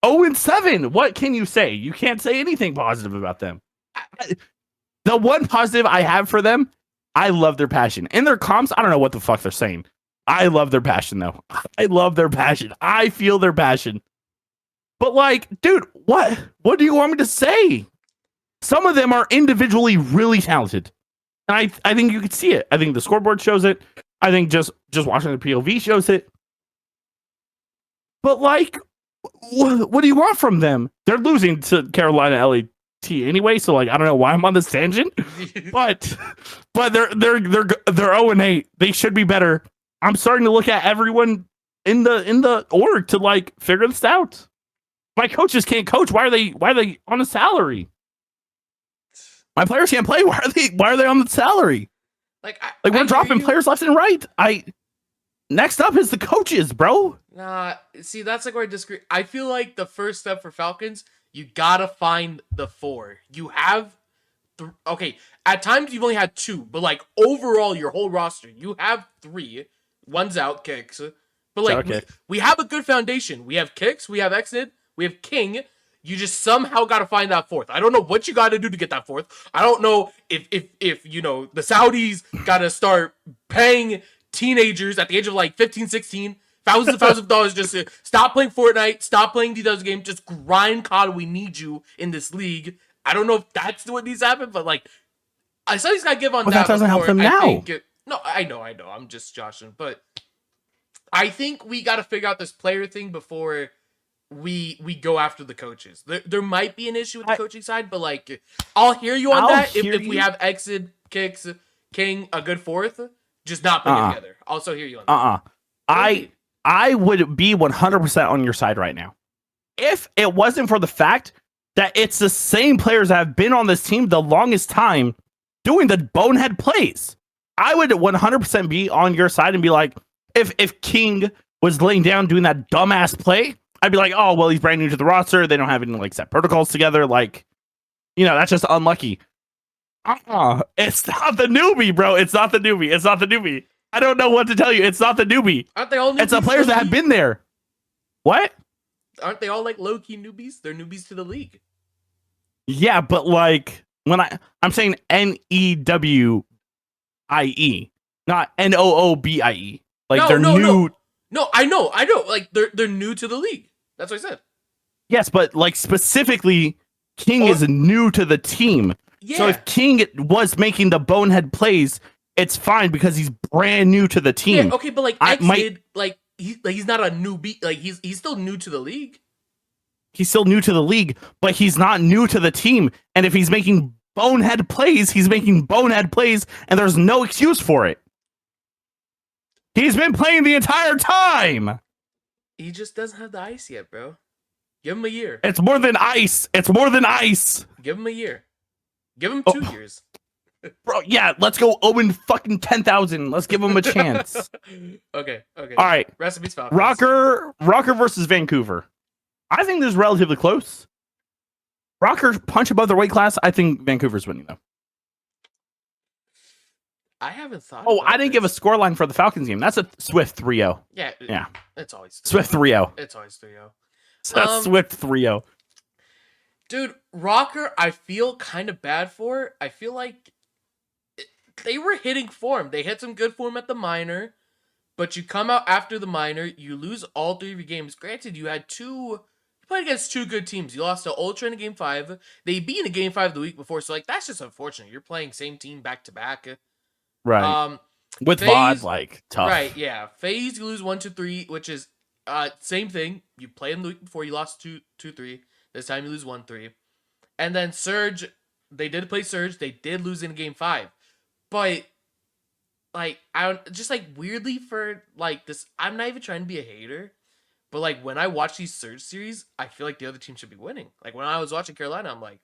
0-7. What can you say? You can't say anything positive about them. The one positive I have for them, I love their passion. In their comps, I don't know what the fuck they're saying. I love their passion, though. I love their passion. I feel their passion. But like, dude, what do you want me to say? Some of them are individually really talented. And I think you could see it. I think the scoreboard shows it. I think just watching the POV shows it. But like, what do you want from them? They're losing to Carolina LAT anyway, so like, I don't know why I'm on this tangent. but they're 0-8. They should be better. I'm starting to look at everyone in the org to like figure this out. My coaches can't coach. Why are they on a salary? My players can't play. Why are they on the salary? Like we're dropping players left and right. Next up is the coaches, bro. Nah, see, that's like where I disagree. I feel like the first step for Falcons, you gotta find the 4. You have okay, at times you've only had 2, but like overall your whole roster, you have 3. One's out, Kicks. But like we have a good foundation. We have Kicks, we have Xnid, we have King. You just somehow got to find that 4th. I don't know what you got to do to get that 4th. I don't know if you know, the Saudis got to start paying teenagers at the age of like 15, 16, thousands of dollars just to stop playing Fortnite, stop playing these other games, just grind COD. We need you in this league. I don't know if that's what needs to happen, but like, I saw he's got to give on that. That doesn't help them now. No, I know. I'm just joshing, but I think we got to figure out this player thing before we go after the coaches. There might be an issue with the coaching side, but like, I'll hear you on that if we have Exit, Kicks, King, a good 4th, just not putting it together. Also hear you on that. I would be 100% on your side right now. If it wasn't for the fact that it's the same players that have been on this team the longest time doing the bonehead plays, I would 100% be on your side and be like, if King was laying down doing that dumbass play, I'd be like, oh, well, he's brand new to the roster. They don't have any like set protocols together. Like, you know, that's just unlucky. It's not the newbie, bro. It's not the newbie. I don't know what to tell you. It's not the newbie. Aren't they all newbies? It's the players that have been there. What? Aren't they all like low-key newbies? They're newbies to the league. Yeah, but like when I'm saying NEWIE, not NOOBIE. Like they're new. No, I know. Like they're new to the league. That's what I said. Yes, but like specifically, King is new to the team. Yeah. So if King was making the bonehead plays, it's fine because he's brand new to the team. Yeah, okay, but like he's not a newbie. Like he's still new to the league. He's still new to the league, but he's not new to the team. And if he's making bonehead plays, he's making bonehead plays, and there's no excuse for it. He's been playing the entire time. He just doesn't have the ice yet, bro. Give him a year. It's more than ice. Give him a year. Give him 2 years. Bro, yeah, let's go Owen fucking 10,000. Let's give him a chance. Okay. All right. Recipes Falcons. ROKKR versus Vancouver. I think this is relatively close. ROKKR punch above their weight class. I think Vancouver's winning, though. I haven't thought. Oh, I didn't give a scoreline for the Falcons game. That's a swift 3-0. Yeah. It's always swift 3-0. It's always 3-0. So swift 3-0. Dude, ROKKR, I feel kind of bad for. I feel like they were hitting form. They hit some good form at the minor, but you come out after the minor, you lose all 3 of your games. Granted, you played against 2 good teams. You lost to Ultra in game 5. They beat in game 5 the week before, so like that's just unfortunate. You're playing same team back to back. Right. With VOD, FaZe, like tough. right? Yeah, FaZe you lose 1-3, which is same thing. You played them the week before. You lost 2-3. This time you lose 1-3, and then Surge. They did play Surge. They did lose in game 5, but like I don't just like weirdly for like this. I'm not even trying to be a hater, but like when I watch these Surge series, I feel like the other team should be winning. Like when I was watching Carolina, I'm like,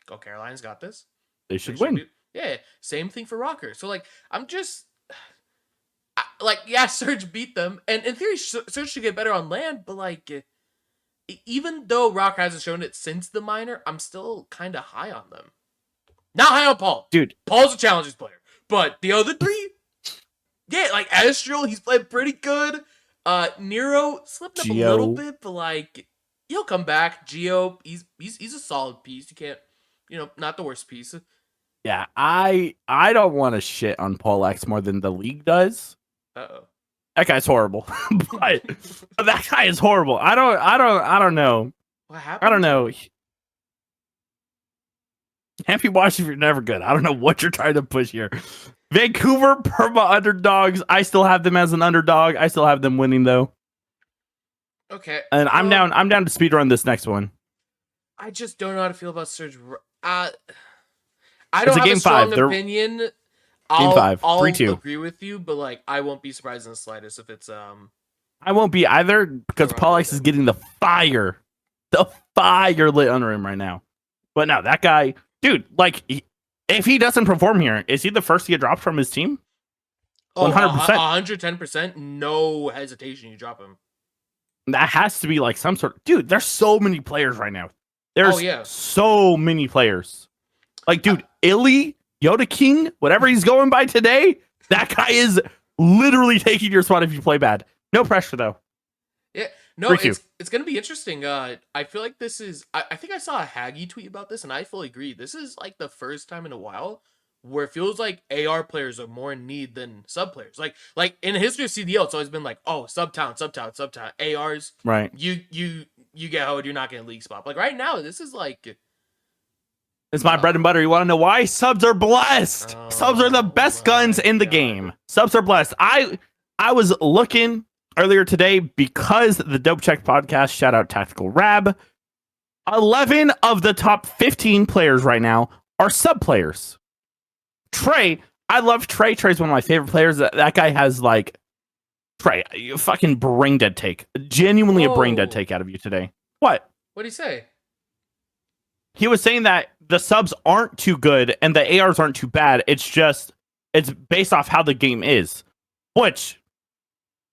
"Go Carolina's got this. They should win." Yeah, same thing for ROKKR. So like I'm just like yeah, Surge beat them, and in theory, Surge should get better on land. But like even though ROKKR hasn't shown it since the minor, I'm still kind of high on them. Not high on Paul, dude. Paul's a challengers player, but the other 3. Yeah, like Astral, he's played pretty good. Nero slipped up a little bit, but like he'll come back. Geo, he's a solid piece. You can't, not the worst piece. Yeah, I don't want to shit on Paul X more than the league does. Uh-oh. That guy's horrible. but that guy is horrible. I don't know. What happened? I don't know. Can't be watched if you're never good. I don't know what you're trying to push here. Vancouver perma underdogs. I still have them as an underdog. I still have them winning though. Okay. And I'm down to speedrun this next one. I just don't know how to feel about Surge. I don't have game a strong 5. opinion. Game 5. I'll 3-2. agree with you, but like I won't be surprised in the slightest if it's I won't be either because Paul X is getting the fire lit under him right now. But no, that guy, dude, like if he doesn't perform here, is he the first to get dropped from his team? 100%. 110%. No hesitation. You drop him. That has to be like some sort of... Dude, there's so many players right now. There's so many players. Like, dude, Illy, Yoda King, whatever he's going by today, that guy is literally taking your spot if you play bad. No pressure, though. Yeah, no, it's going to be interesting. I feel like this is... I think I saw a Haggy tweet about this, and I fully agree. This is like the first time in a while where it feels like AR players are more in need than sub players. Like in the history of CDL, it's always been like, oh, sub talent. ARs, right? You get hoed, you're not getting league spot. Like right now, this is like... It's my bread and butter. You want to know why? Subs are blessed. Subs are the best guns in the game. Subs are blessed. I was looking earlier today because the Dope Check podcast, shout out Tactical Rab, 11 of the top 15 players right now are sub players. Trey, I love Trey. Trey's one of my favorite players. That guy has like... Trey, you fucking brain dead take. Genuinely a brain dead take out of you today. What? What'd he say? He was saying that the subs aren't too good and the ARs aren't too bad. It's based off how the game is. Which,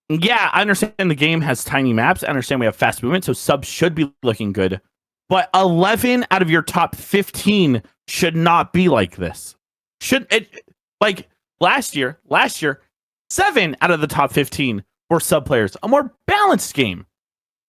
yeah, I understand the game has tiny maps. I understand we have fast movement, so subs should be looking good. But 11 out of your top 15 should not be like this. Should it, like last year, 7 out of the top 15 were sub players. A more balanced game.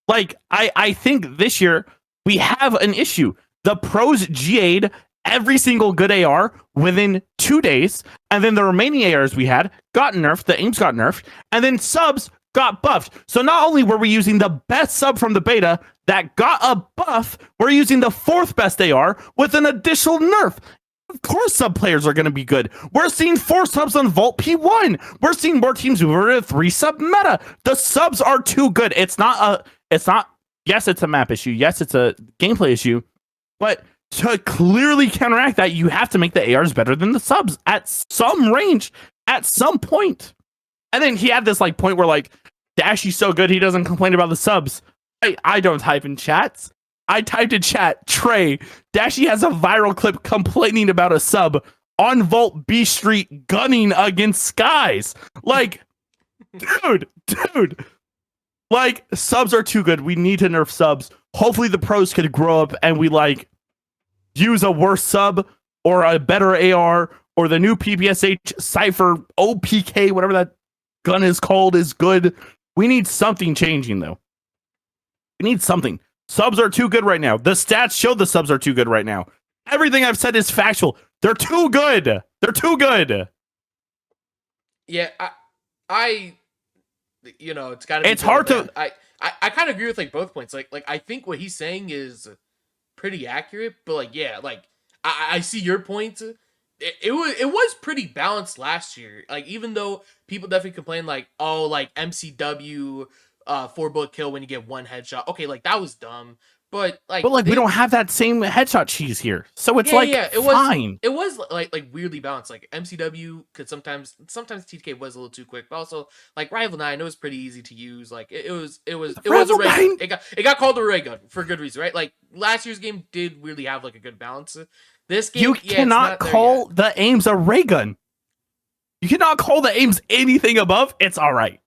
Like, I think this year we have an issue. The pros GA'd every single good AR within 2 days, and then the remaining ARs we had got nerfed, the aims got nerfed, and then subs got buffed. So not only were we using the best sub from the beta that got a buff, we're using the 4th best AR with an additional nerf. Of course sub players are going to be good. We're seeing 4 subs on Vault P1. We're seeing more teams move over to 3 sub meta. The subs are too good. Yes, it's a map issue. Yes, it's a gameplay issue. But to clearly counteract that, you have to make the ARs better than the subs at some range, at some point. And then he had this like point where like, Dashy's so good he doesn't complain about the subs. I don't type in chats. I typed in chat, Trey, Dashy has a viral clip complaining about a sub on Vault B Street gunning against Skies. Like, dude. Like, subs are too good. We need to nerf subs. Hopefully the pros could grow up and we like use a worse sub or a better AR or the new PPSH Cypher OPK, whatever that gun is called, is good. We need something changing though. We need something. Subs are too good right now. The stats show the subs are too good right now. Everything I've said is factual. They're too good. They're too good. Yeah, I You know, it's got to be. It's hard to. I kind of agree with like both points. Like I think what he's saying is pretty accurate, but like yeah, like I see your point. It was pretty balanced last year. Like even though people definitely complain like oh like MCW 4 bullet kill when you get 1 headshot. Okay, like that was dumb. But like we don't have that same headshot cheese here, so it's it fine. Was like weirdly balanced. Like MCW could sometimes TK was a little too quick, but also like Rival 9, it was pretty easy to use. Like it was a ray gun. It got called a ray gun for good reason, right? Like last year's game did really have like a good balance. This game, you cannot call the aims a ray gun. You cannot call the aims anything above. It's all right.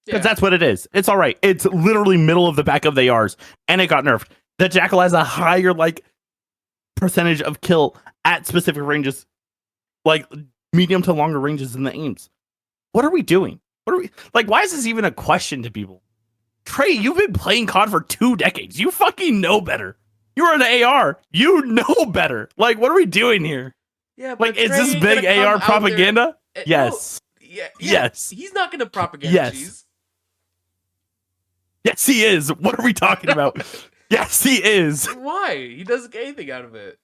Because that's what it is. It's all right. It's literally middle of the back of the ARs, and it got nerfed. The Jackal has a higher like percentage of kill at specific ranges, like medium to longer ranges than the aims. What are we doing? What are we like? Why is this even a question to people? Trey, you've been playing COD for 2 decades. You fucking know better. You're an AR. You know better. Like, what are we doing here? Yeah, but like, is this big AR propaganda? Yes. No, yeah. Yes. He's not going to propaganda cheese. Yes, he is. What are we talking about? Yes, he is. Why? He doesn't get anything out of it.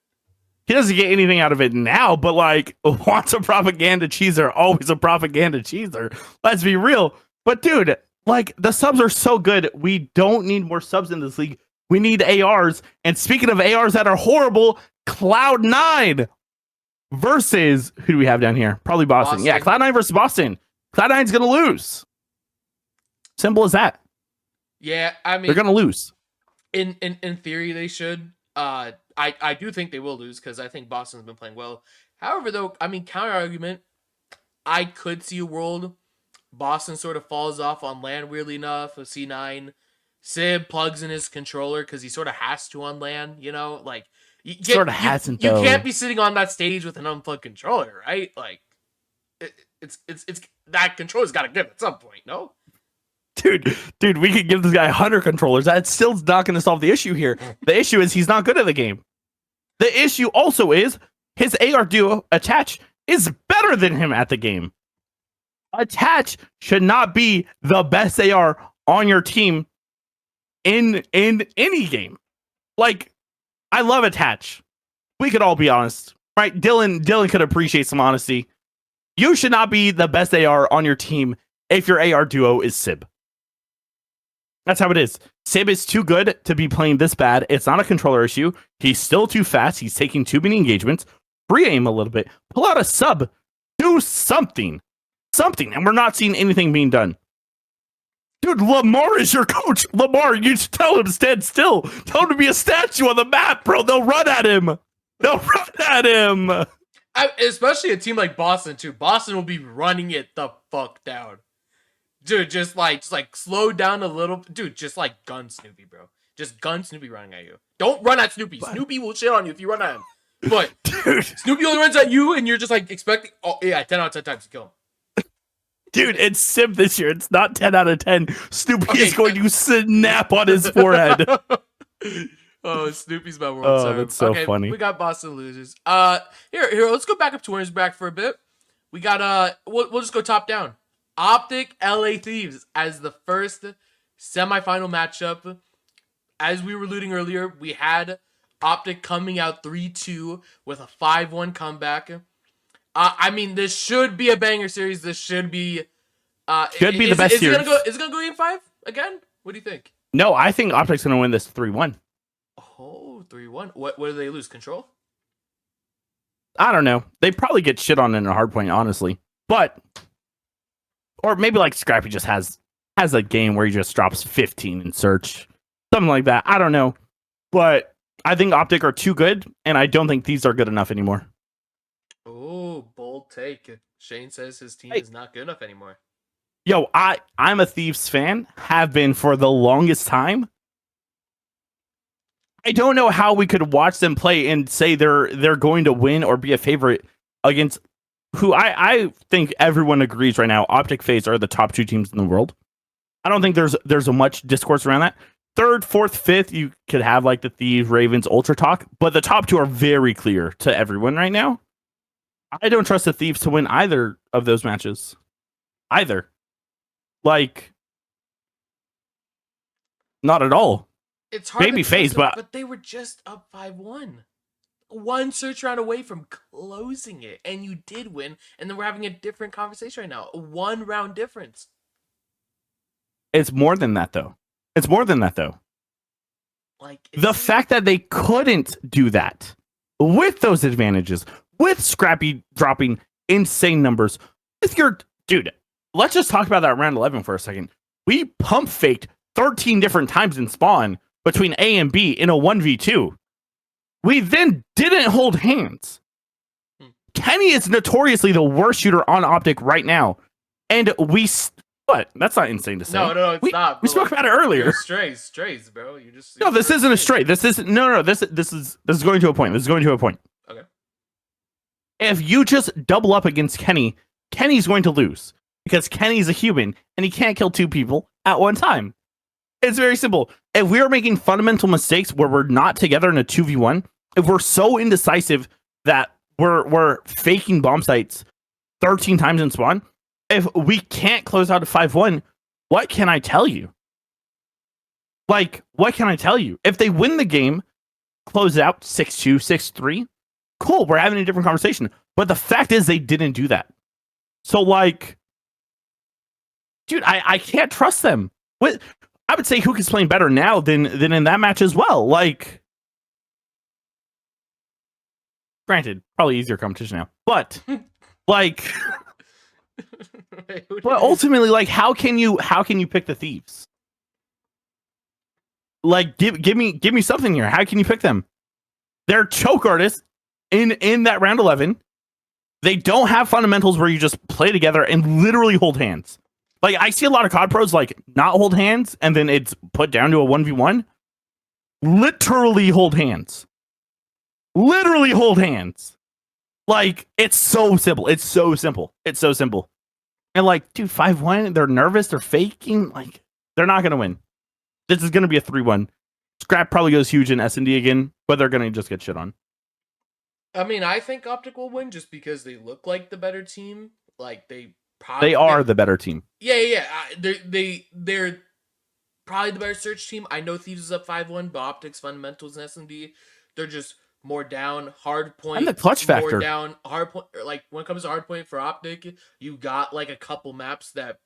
He doesn't get anything out of it now, but like, wants a propaganda cheeser, always a propaganda cheeser. Let's be real. But dude, like, the subs are so good. We don't need more subs in this league. We need ARs. And speaking of ARs that are horrible, Cloud9 versus, who do we have down here? Probably Boston. Yeah, Cloud9 versus Boston. Cloud9's going to lose. Simple as that. Yeah, I mean, they're gonna lose. In theory, they should. I do think they will lose because I think Boston's been playing well. However, though, I mean, counter argument, I could see a world Boston sort of falls off on land. Weirdly enough, a C9, Sib plugs in his controller because he sort of has to on land. You know, like you can't be sitting on that stage with an unplugged controller, right? Like it's that controller's got to give at some point. No. Dude, we could give this guy 100 controllers. That's still not going to solve the issue here. The issue is he's not good at the game. The issue also is his AR duo, Attach, is better than him at the game. Attach should not be the best AR on your team in any game. Like, I love Attach. We could all be honest, right? Dylan could appreciate some honesty. You should not be the best AR on your team if your AR duo is Sib. That's how it is. Sib is too good to be playing this bad. It's not a controller issue. He's still too fast. He's taking too many engagements. Free aim a little bit. Pull out a sub. Do something. And we're not seeing anything being done. Dude, Lamar is your coach. Lamar, you just tell him to stand still. Tell him to be a statue on the map, bro. They'll run at him. Especially a team like Boston, too. Boston will be running it the fuck down. Dude, just like slow down a little. Dude, just like gun Snoopy, bro. Just gun Snoopy running at you. Don't run at Snoopy. Snoopy will shit on you if you run at him. But dude, Snoopy only runs at you, and you're just like expecting. Oh yeah, 10 out of 10 times to kill him. Dude, it's Simp this year. It's not 10 out of 10. Snoopy is going to snap on his forehead. Oh, Snoopy's my world. Oh, that's so funny. We got Boston losers. Here, let's go back up to winners back for a bit. We got we'll just go top down. OpTic LA Thieves as the first semifinal matchup. As we were alluding earlier, we had OpTic coming out 3-2 with a 5-1 comeback. I mean, this should be a banger series. This should be the best series. Is it gonna go game 5 again? What do you think? No, I think OpTic's gonna win this 3-1. Oh, 3-1. What do they lose? Control? I don't know. They probably get shit on in a hard point, honestly. But or maybe like Scrappy just has a game where he just drops 15 in search. Something like that. I don't know. But I think OpTic are too good, and I don't think Thieves are good enough anymore. Oh, bold take. Shane says his team is not good enough anymore. Yo, I'm a Thieves fan. Have been for the longest time. I don't know how we could watch them play and say they're going to win or be a favorite against who I think everyone agrees right now. OpTic, FaZe are the top 2 teams in the world. I don't think there's a much discourse around that. 3rd, 4th, 5th, you could have like the Thieves, Ravens, Ultra talk, but the top 2 are very clear to everyone right now. I don't trust the Thieves to win either of those matches. Either. Like, not at all. It's hard Maybe to trust FaZe, them, but but they were just up 5-1. One search round away from closing it, and you did win, and then we're having a different conversation right now. A 1 round difference. it's more than that, though. It's more than that, though. Like The fact that they couldn't do that with those advantages, with Scrappy dropping insane numbers, with your dude, let's just talk about that round 11 for a second. We pump faked 13 different times in spawn between A and B in a 1v2. We then didn't hold hands. Kenny is notoriously the worst shooter on OpTic right now. And what? That's not insane to say. No, it's not. We spoke about it earlier. Strays, bro. No, this isn't a stray. This is no. This is going to a point. This is going to a point. Okay. If you just double up against Kenny, Kenny's going to lose because Kenny's a human and he can't kill 2 people at one time. It's very simple. If we are making fundamental mistakes where we're not together in a 2v1, if we're so indecisive that we're faking bomb sites 13 times in spawn, if we can't close out a 5-1, what can I tell you? Like, what can I tell you? If they win the game, close it out 6-2, 6-3, cool, we're having a different conversation. But the fact is they didn't do that. So, like, dude, I can't trust them. I would say Hook is playing better now than in that match as well. Like, granted, probably easier competition now. But, like... But ultimately, like, how can you pick the Thieves? Like, give me something here. How can you pick them? They're choke artists in that round 11. They don't have fundamentals where you just play together and literally hold hands. Like, I see a lot of COD pros like not hold hands and then it's put down to a 1v1. Literally hold hands. Literally hold hands. Like, it's so simple. It's so simple. It's so simple. And like, dude, 5-1, they're nervous, they're faking. Like, they're not gonna win. This is gonna be a 3-1. Scrap probably goes huge in S&D again, but they're gonna just get shit on. I mean, I think OpTic will win just because they look like the better team. Like, they are the better team. Yeah. They're probably the better search team. I know Thieves is up 5-1, but OpTic's fundamentals in S&D, they're just more down. Hard point. And the clutch factor. More down. Hard point. Like, when it comes to hard point for OpTic, you got like a couple maps that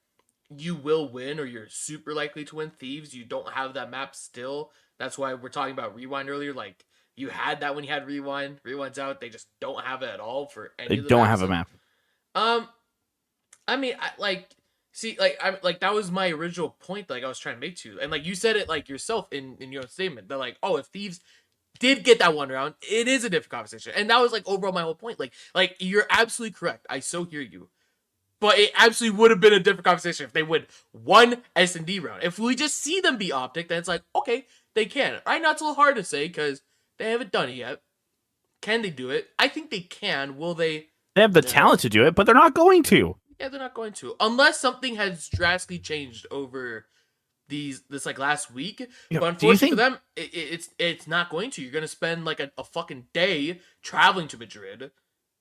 you will win or you're super likely to win. Thieves, you don't have that map still. That's why we're talking about Rewind earlier. Like, you had that when you had Rewind. Rewind's out. They just don't have it at all for any of the don't maps. have a map. I mean, that was my original point. Like, I was trying to make to you, and like you said it like yourself in your statement. That like, oh, if Thieves did get that 1 round, it is a different conversation, and that was like overall my whole point. Like you're absolutely correct. I so hear you, but it absolutely would have been a different conversation if they win 1 S&D round. If we just see them be OpTic, then it's like, okay, they can. Right now, it's a little hard to say because they haven't done it yet. Can they do it? I think they can. Will they? They have the talent to do it, but they're not going to. Yeah, they're not going to, unless something has drastically changed over this like last week. Yeah, but unfortunately for them, it's not going to. You're gonna spend like a fucking day traveling to Madrid,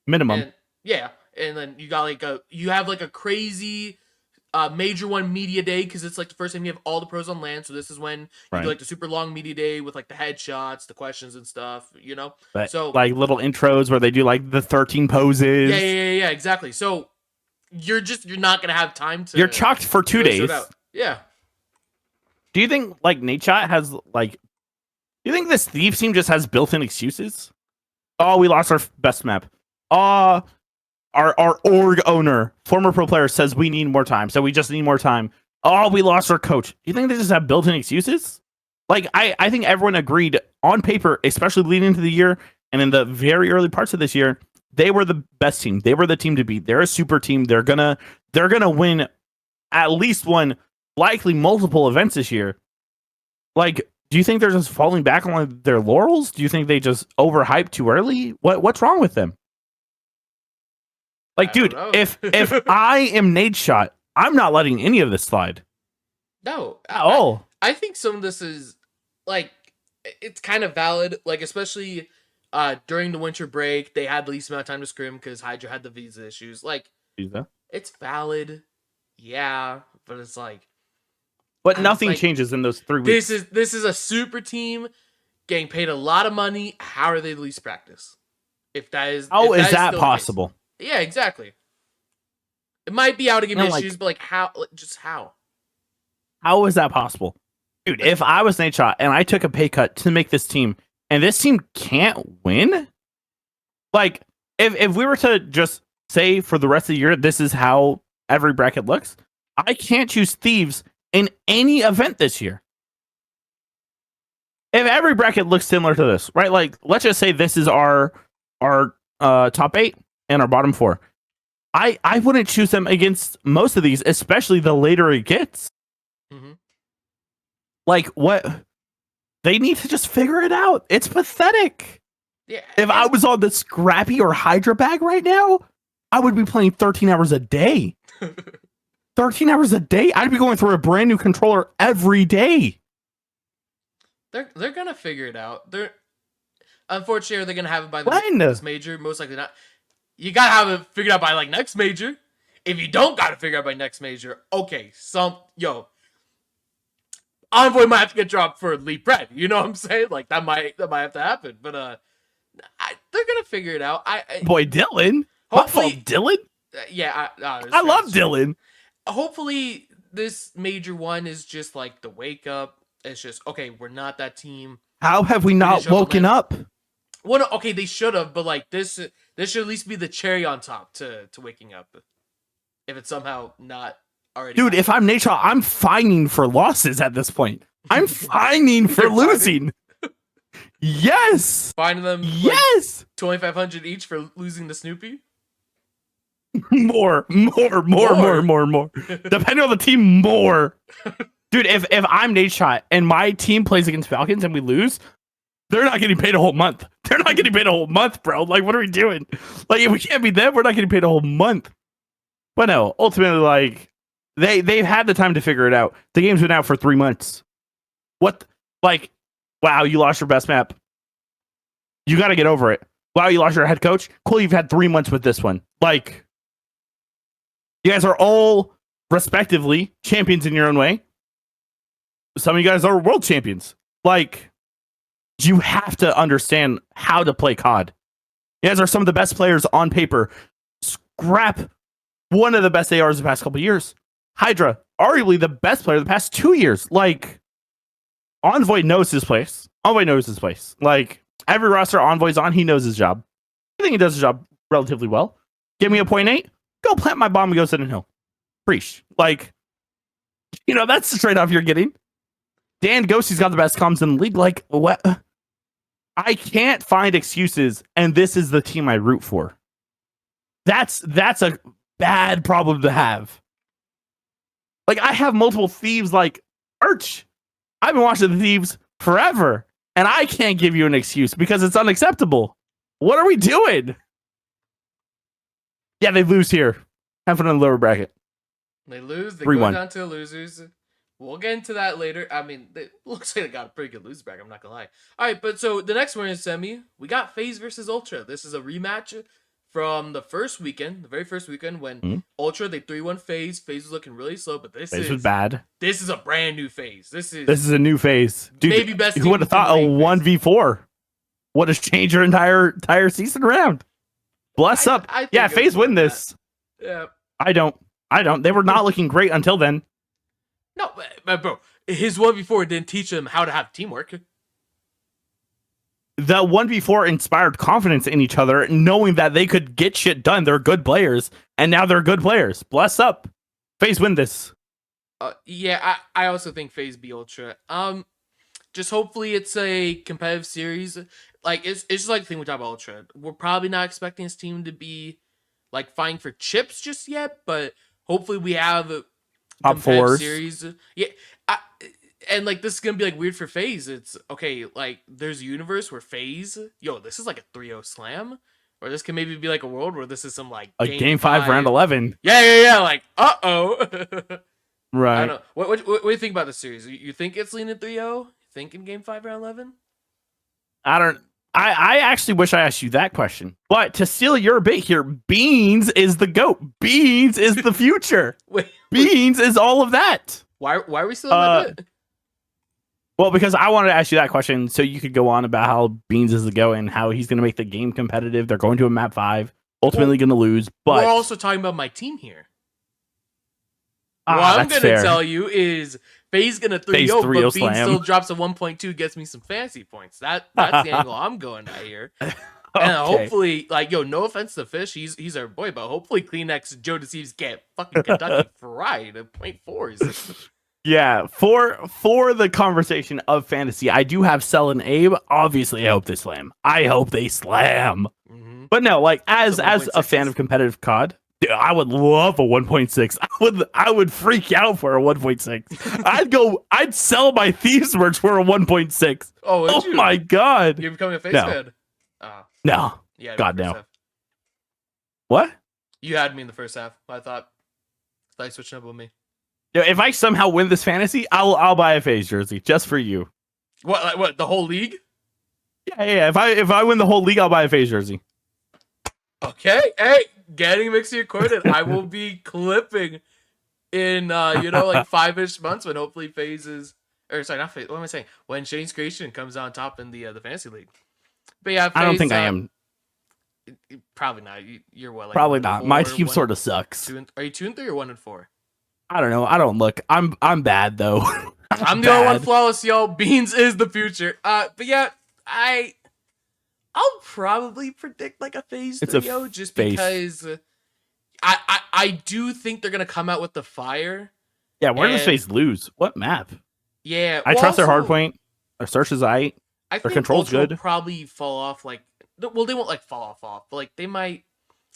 minimum. And, yeah, and then you got you have a crazy Major I media day because it's like the first time you have all the pros on land. So this is when you do like the super long media day with like the headshots, the questions and stuff. You know, but, so like little intros where they do like the 13 poses. Yeah, exactly. So you're not gonna have time to. You're chalked for 2 days. Yeah. Do you think like Nadeshot has like? Do you think this Thieves team just has built-in excuses? Oh, we lost our best map. Our org owner, former pro player, says we need more time, so we just need more time. Oh, we lost our coach. Do you think they just have built-in excuses? Like, I think everyone agreed on paper, especially leading into the year and in the very early parts of this year, they were the best team. They were the team to beat. They're a super team. They're gonna win at least one, likely multiple events this year. Like, do you think they're just falling back on their laurels? Do you think they just overhyped too early? What's wrong with them? Like, dude, if I am Nadeshot, I'm not letting any of this slide. No. At all. I think some of this is, like, it's kind of valid. Like, especially during the winter break, they had the least amount of time to scrim because HyDra had the visa issues. Like, Visa? It's valid. Yeah. But it's like, But I'm just nothing like, changes in those 3 weeks. this is a super team getting paid a lot of money. How are they least practice? If that is How is that still possible? The case. Yeah, exactly. It might be out of game And, issues, but like how? Like, just how? How is that possible? Dude, if I was Nate Shot and I took a pay cut to make this team, and this team can't win, like if we were to just say for the rest of the year, this is how every bracket looks, I can't choose Thieves in any event this year. If every bracket looks similar to this, right? Like, let's just say this is our top 8 and our bottom 4. I wouldn't choose them against most of these, especially the later it gets. Mm-hmm. Like, what? They need to just figure it out. It's pathetic. Yeah. If I was on the Scrappy or HyDra bag right now, I would be playing 13 hours a day. 13 hours a day? I'd be going through a brand new controller every day. They're gonna figure it out. Unfortunately, they're gonna have it by this major. Most likely not. You gotta have it figured out by like next major. If you don't got it figured out by next major, okay, Envoy might have to get dropped for Leap Red. You know what I'm saying? Like that might have to happen. But they're gonna figure it out. Boy, Dylan. Hopefully, Dylan. Yeah, I love Dylan. Hopefully, this major one is just like the wake up. It's just okay. We're not that team. How have we not woken up? Well, no, okay, they should have, but like this should at least be the cherry on top to waking up. If it's somehow not already. Dude, if I'm Nate Shot, I'm fining for losses at this point. I'm fining for losing. Yes. Fine them. Yes. Like 2,500 each for losing the Snoopy. More. Depending on the team, more. Dude, if I'm Nate Shot and my team plays against Falcons and we lose, they're not getting paid a whole month. They're not getting paid a whole month, bro. Like, what are we doing? Like, if we can't beat them, we're not getting paid a whole month. But no, ultimately, like, they've had the time to figure it out. The game's been out for 3 months. What? Like, wow, you lost your best map. You got to get over it. Wow, you lost your head coach. Cool, you've had 3 months with this one. Like, you guys are all, respectively, champions in your own way. Some of you guys are world champions. Like, you have to understand how to play COD. You guys are some of the best players on paper. Scrap one of the best ARs the past couple years. HyDra, arguably the best player the past 2 years. Like, Envoy knows his place. Like, every roster Envoy's on, he knows his job. I think he does his job relatively well. Give me a 0.8, go plant my bomb and go sit in hill. Priestahh. Like, you know, that's the trade-off you're getting. Dan Ghosty's got the best comms in the league. Like, what? I can't find excuses, and this is the team I root for. That's a bad problem to have. Like, I have multiple Thieves, like, merch. I've been watching the Thieves forever, and I can't give you an excuse because it's unacceptable. What are we doing? Yeah, they lose here. Have fun in the lower bracket. They lose. They 3-1. go down to the losers. We'll get into that later. I mean, it looks like they got a pretty good loser bracket. I'm not gonna lie. All right, but so the next one is semi. We got FaZe versus Ultra. This is a rematch from the very first weekend when Ultra they 3-1 FaZe. FaZe was looking really slow, but this was bad. This is a brand new FaZe. This is a new FaZe. Dude, maybe best. Who would have thought a 1v4 would have changed your entire season around? Bless up. Yeah, FaZe win this. Yeah. I don't. They were not looking great until then. No, but bro, his 1v4 didn't teach him how to have teamwork. The 1v4 inspired confidence in each other, knowing that they could get shit done. They're good players, and now they're good players. Bless up. FaZe win this. Yeah, I also think FaZe be Ultra. Just hopefully it's a competitive series. Like, it's just like the thing we talk about Ultra. We're probably not expecting this team to be, like, fighting for chips just yet, but hopefully we have top fours series. Yeah, and like this is gonna be like weird for FaZe. It's okay, like there's a universe where FaZe, this is like a 3-0 slam, or this can maybe be like a world where this is some like a game 5 round 11. Yeah. Like right. I don't know. What do you think about the series? You think it's leaning 3-0? You think in game 5 round 11? I I actually wish I asked you that question. But to steal your bit here, Beans is the GOAT. Beans is the future. Beans is all of that. Why are we still in my bit? Well, because I wanted to ask you that question so you could go on about how Beans is the GOAT and how he's going to make the game competitive. They're going to a map 5, ultimately going to lose. But we're also talking about my team here. What I'm going to tell you is FaZe going to 3-0, but Beans still drops a 1.2, gets me some fancy points. That's the angle I'm going at here. And hopefully, like, no offense to Fish, he's our boy, but hopefully Kleenex Joe Deceives get fucking Kentucky fried at 0.4s. Yeah, for the conversation of fantasy, I do have Cell and Abe. Obviously, I hope they slam. I hope they slam. Mm-hmm. But no, like as a fan of competitive COD, dude, I would love a 1.6. I would freak out for a 1.6. I'd sell my Thieves merch for a 1.6. Oh my god. You're becoming a FaZe fan? No. Yeah. God no. What? You had me in the first half. I thought you switching up with me. If I somehow win this fantasy, I'll buy a FaZe jersey just for you. What? The whole league? Yeah. If I win the whole league, I'll buy a FaZe jersey. Okay. Hey, Getting Mixy recorded. I will be clipping in like 5-ish months when hopefully FaZe is, or sorry, not FaZe. What am I saying? When Shane's Creation comes on top in the fantasy league. But yeah, FaZe, I don't think I am. Probably not. You're what? Like probably not. My team sort of sucks. Are you 2-3 or 1-4? I don't know. I don't look. I'm bad though. I'm the only one flawless, yo. Beans is the future. But yeah, I'll probably predict like a FaZe 3-0 just because I do think they're gonna come out with the fire. Yeah, where does FaZe lose? What map? Yeah, I trust their hardpoint. Their search is aight. Their control's good. Will probably fall off. Like, well, they won't like fall off, but like they might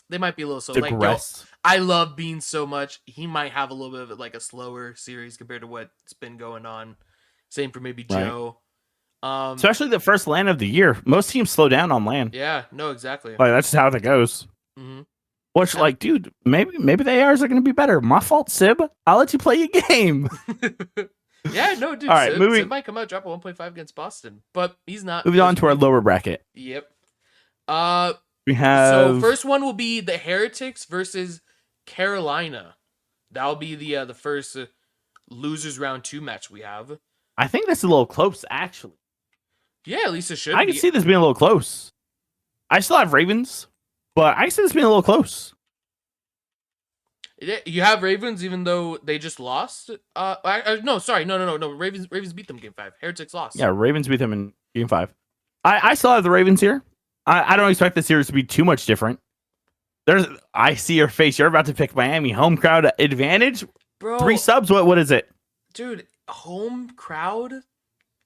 be a little slow. Digress. Like, I love Beans so much. He might have a little bit of like a slower series compared to what's been going on. Same for maybe Joe. Especially the first LAN of the year. Most teams slow down on LAN. Yeah, no, exactly. Like that's how it goes. Mm-hmm. Which, like, dude, maybe the ARs are going to be better. My fault, Sib. I'll let you play your game. Yeah, no, dude. All right, Sib might come out, drop a 1.5 against Boston, but he's not. Moving on to our lower bracket. Yep. We have. So first one will be the Heretics versus Carolina. That'll be the first losers round 2 match we have. I think that's a little close, actually. Yeah, at least it should. I can see this being a little close. I still have Ravens, but I can see this being a little close. You have Ravens, even though they just lost. No, sorry, no. Ravens beat them game 5. Heretics lost. Yeah, Ravens beat them in game 5. I still have the Ravens here. I don't expect the series to be too much different. I see your face. You're about to pick Miami home crowd advantage. Bro, 3 subs. What is it, dude? Home crowd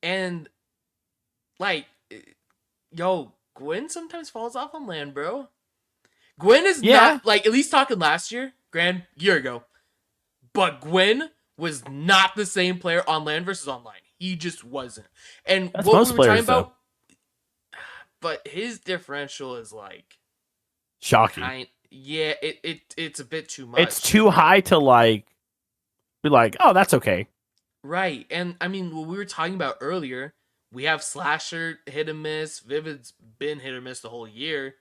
and like, yo, Gwen sometimes falls off on land, bro. Gwen is not like, at least talking last year, year ago, but Gwen was not the same player on land versus online. He just wasn't. And that's what most we were players, talking about, but his differential is like shocking. Yeah, it's a bit too much. It's too high to like be like, oh, that's okay. Right. And I mean, what we were talking about earlier, we have Slasher hit and miss. Vivid's been hit or miss the whole year.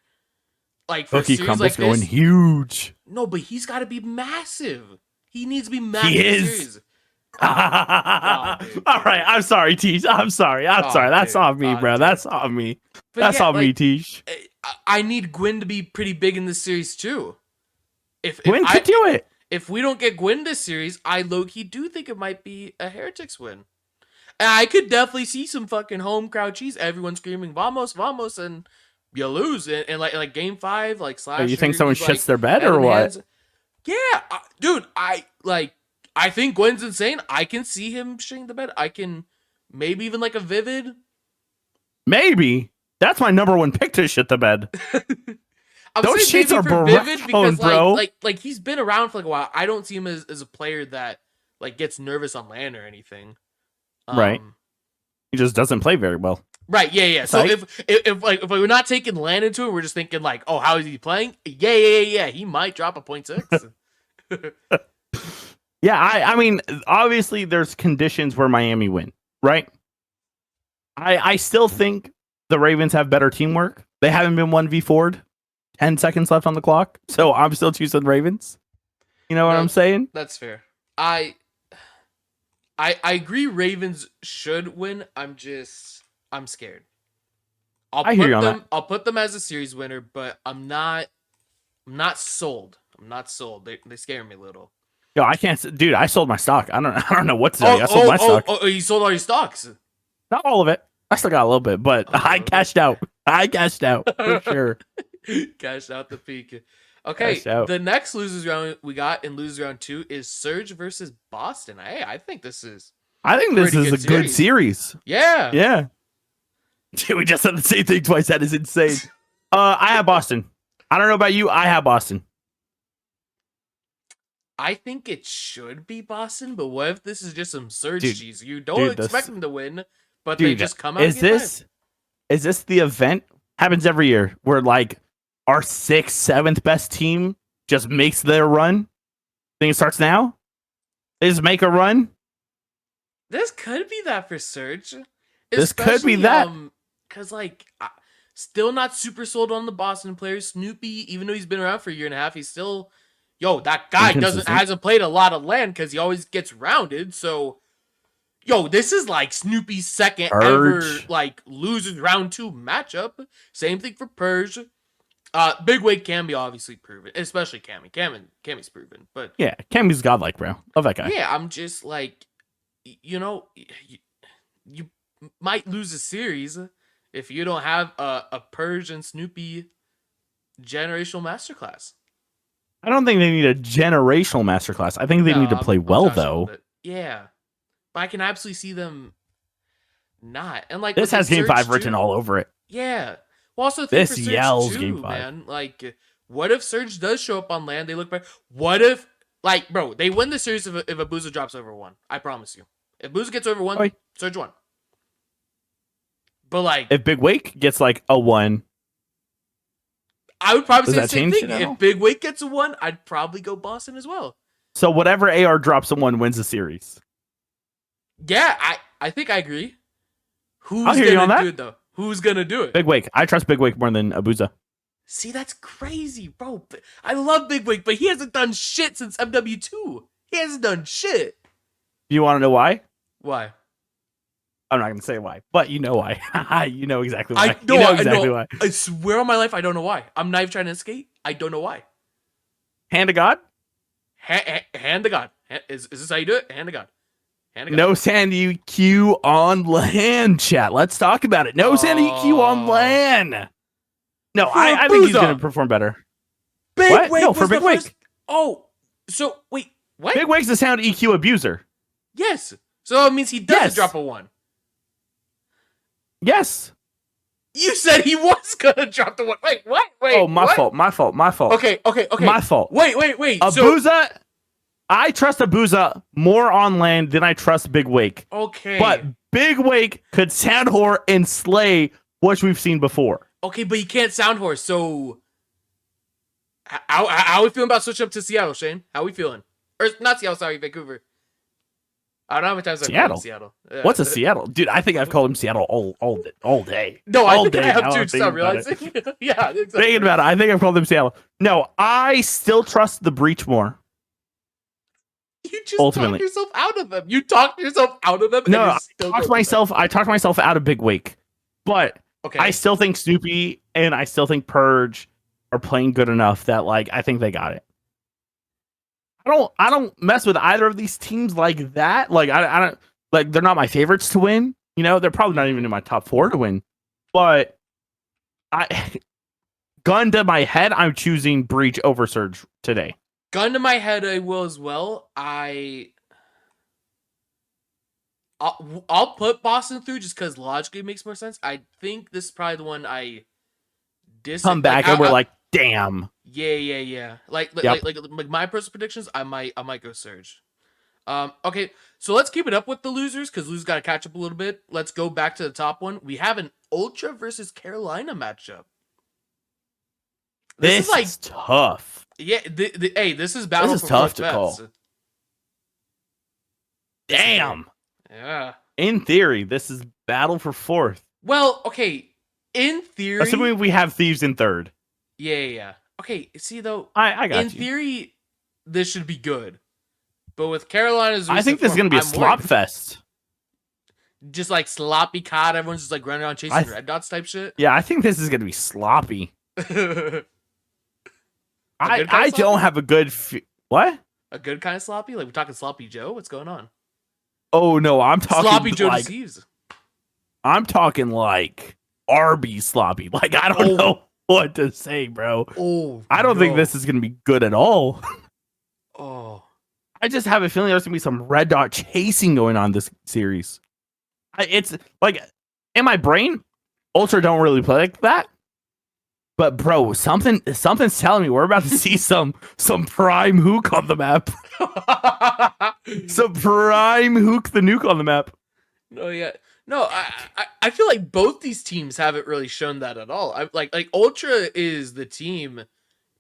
Like for Cookie series Crumble's like going this, huge. No, but he's got to be massive. He needs to be massive. He is. All right, I'm sorry, Teesh. I'm sorry. That's on me, bro. That's on me. That's on me, Teesh. I need Gwyn to be pretty big in this series too. Gwyn could do it. If we don't get Gwyn this series, I low-key do think it might be a Heretics win. And I could definitely see some fucking home crowd cheese. Everyone screaming "Vamos, vamos," and you lose. And like game 5, like Slash. You think someone shits their bed or what? Hands. Yeah, dude. I think Gwen's insane. I can see him shitting the bed. I can maybe even like a Vivid. Maybe that's my number 1 pick to shit the bed. Those shits are Vivid because bro. Like he's been around for like a while. I don't see him as a player that like gets nervous on land or anything. Right. He just doesn't play very well. Right. Yeah. So if we're not taking land into it, we're just thinking like, oh, how is he playing? Yeah. He might drop a 0.6. Yeah. I mean, obviously there's conditions where Miami win, right? I still think the Ravens have better teamwork. They haven't been 1v4'd. 10 seconds left on the clock. So I'm still choosing Ravens. You know what I'm saying? That's fair. I agree Ravens should win. I'm scared. I hear you on that. I'll put them as a series winner, but I'm not sold. I'm not sold. They scare me a little. Yo, I can't, dude. I sold my stock. I don't know what to tell you. I sold my stock. Oh, you sold all your stocks? Not all of it. I still got a little bit, but I cashed out. I cashed out for sure. Cashed out the peak. Okay, the next losers round we got in losers round 2 is Surge versus Boston. Hey, I think this is a good series. Yeah. Yeah. Dude, we just said the same thing twice. That is insane. I have Boston. I don't know about you. I have Boston. I think it should be Boston, but what if this is just some Surge cheese? You don't expect them to win, but they just come out. Is this the event? Happens every year where like our 6th, 7th best team just makes their run. Think it starts now? They just make a run. This could be that for Surge. This could be that. Because like, still not super sold on the Boston players. Scumpii, even though he's been around for a year and a half, he's still, that guy hasn't played a lot of LAN because he always gets rounded. So, this is like Snoopy's second ever like losers round 2 matchup. Same thing for Purge. Big Wake can be obviously proven, especially Cammy. Cammy's proven, but yeah, Cammy's godlike, bro. Love that guy. Yeah, I'm just like, you might lose a series if you don't have a Purge and Snoopy generational masterclass. I don't think they need a generational masterclass. I think they need to play well, though. Yeah, but I can absolutely see them not. And like this has Game 5 written all over it. Yeah. Well, also this yells Game 5, man. Like, what if Surge does show up on land? They look better. What if, like, bro, they win the series if aBeZy drops over 1. I promise you. If aBeZy gets over 1, Surge won. But like, if Big Wake gets like a 1, I would probably say the same thing. If Big Wake gets a 1, I'd probably go Boston as well. So whatever AR drops a 1 wins the series. Yeah, I think I agree. Who's gonna do it though? Who's gonna do it? Big Wake. I trust Big Wake more than aBeZy. See, that's crazy, bro. I love Big Wake, but he hasn't done shit since MW2. He hasn't done shit. You want to know why? Why? I'm not going to say why, but you know why. You know exactly why. I know exactly why. I swear on my life, I don't know why. I'm not even trying to escape. I don't know why. Hand to God? Hand to God. Is this how you do it? Hand to God. No Sandy Q on LAN, chat. Let's talk about it. No Sandy Q on LAN. No, I think he's going to perform better. Big Wake. No, for Big Wake. Oh, so wait, what? Big Wake's a sound EQ abuser. Yes. So it means he does drop a 1. Yes. You said he was going to drop the 1. Wait, what? Wait. Oh, my fault. Okay. My fault. Wait. aBeZy. I trust aBeZy more on land than I trust Big Wake. Okay. But Big Wake could sound whore and slay, which we've seen before. Okay, but you can't sound whore, so how are we feeling about switching up to Seattle, Shane? How are we feeling? Or not Seattle, sorry, Vancouver. I don't know how many times I've called him Seattle. Yeah. What's a Seattle? Dude, I think I've called him Seattle all day. No, I think I have too, stop realizing. Yeah, exactly. Thinking about it, I think I've called him Seattle. No, I still trust the Breach more. You just talked yourself out of them. You talked yourself out of them. No, I talked myself out of Big Wake. But okay. I still think Snoopy and I still think Purge are playing good enough that like I think they got it. I don't mess with either of these teams like that. Like I don't like they're not my favorites to win. You know, they're probably not even in my top 4 to win. But gun to my head, I'm choosing Breach over Surge today. Gun to my head, I will as well. I'll put Boston through just because logically it makes more sense. I think this is probably the one I come back and we're like, damn. Yeah. Like my personal predictions, I might go Surge. Okay, so let's keep it up with the losers because losers got to catch up a little bit. Let's go back to the top one. We have an Ultra versus Carolina matchup. This is like tough. Yeah, this is battle. This is tough to call. Damn. Yeah. In theory, this is battle for 4th. Well, okay. in theory, Assuming we have Thieves in third. Yeah. Okay, see though, I got in theory, this should be good. But with Carolina's, I think this is gonna be a slop fest. Just like sloppy cod, everyone's just like running around chasing red dots type shit. Yeah, I think this is gonna be sloppy. I don't have a good what? A good kind of sloppy? Like we're talking sloppy Joe? What's going on? Oh no, I'm talking sloppy Joe like Deceives. I'm talking like Arby's sloppy. Like I don't know what to say, bro. I don't think this is gonna be good at all. I just have a feeling there's gonna be some red dot chasing going on this series. It's like in my brain, Ultra don't really play like that. But bro, something's telling me we're about to see some prime hook on the map. Some prime hook the nuke on the map. No, yeah. No, I feel like both these teams haven't really shown that at all. Like Ultra is the team,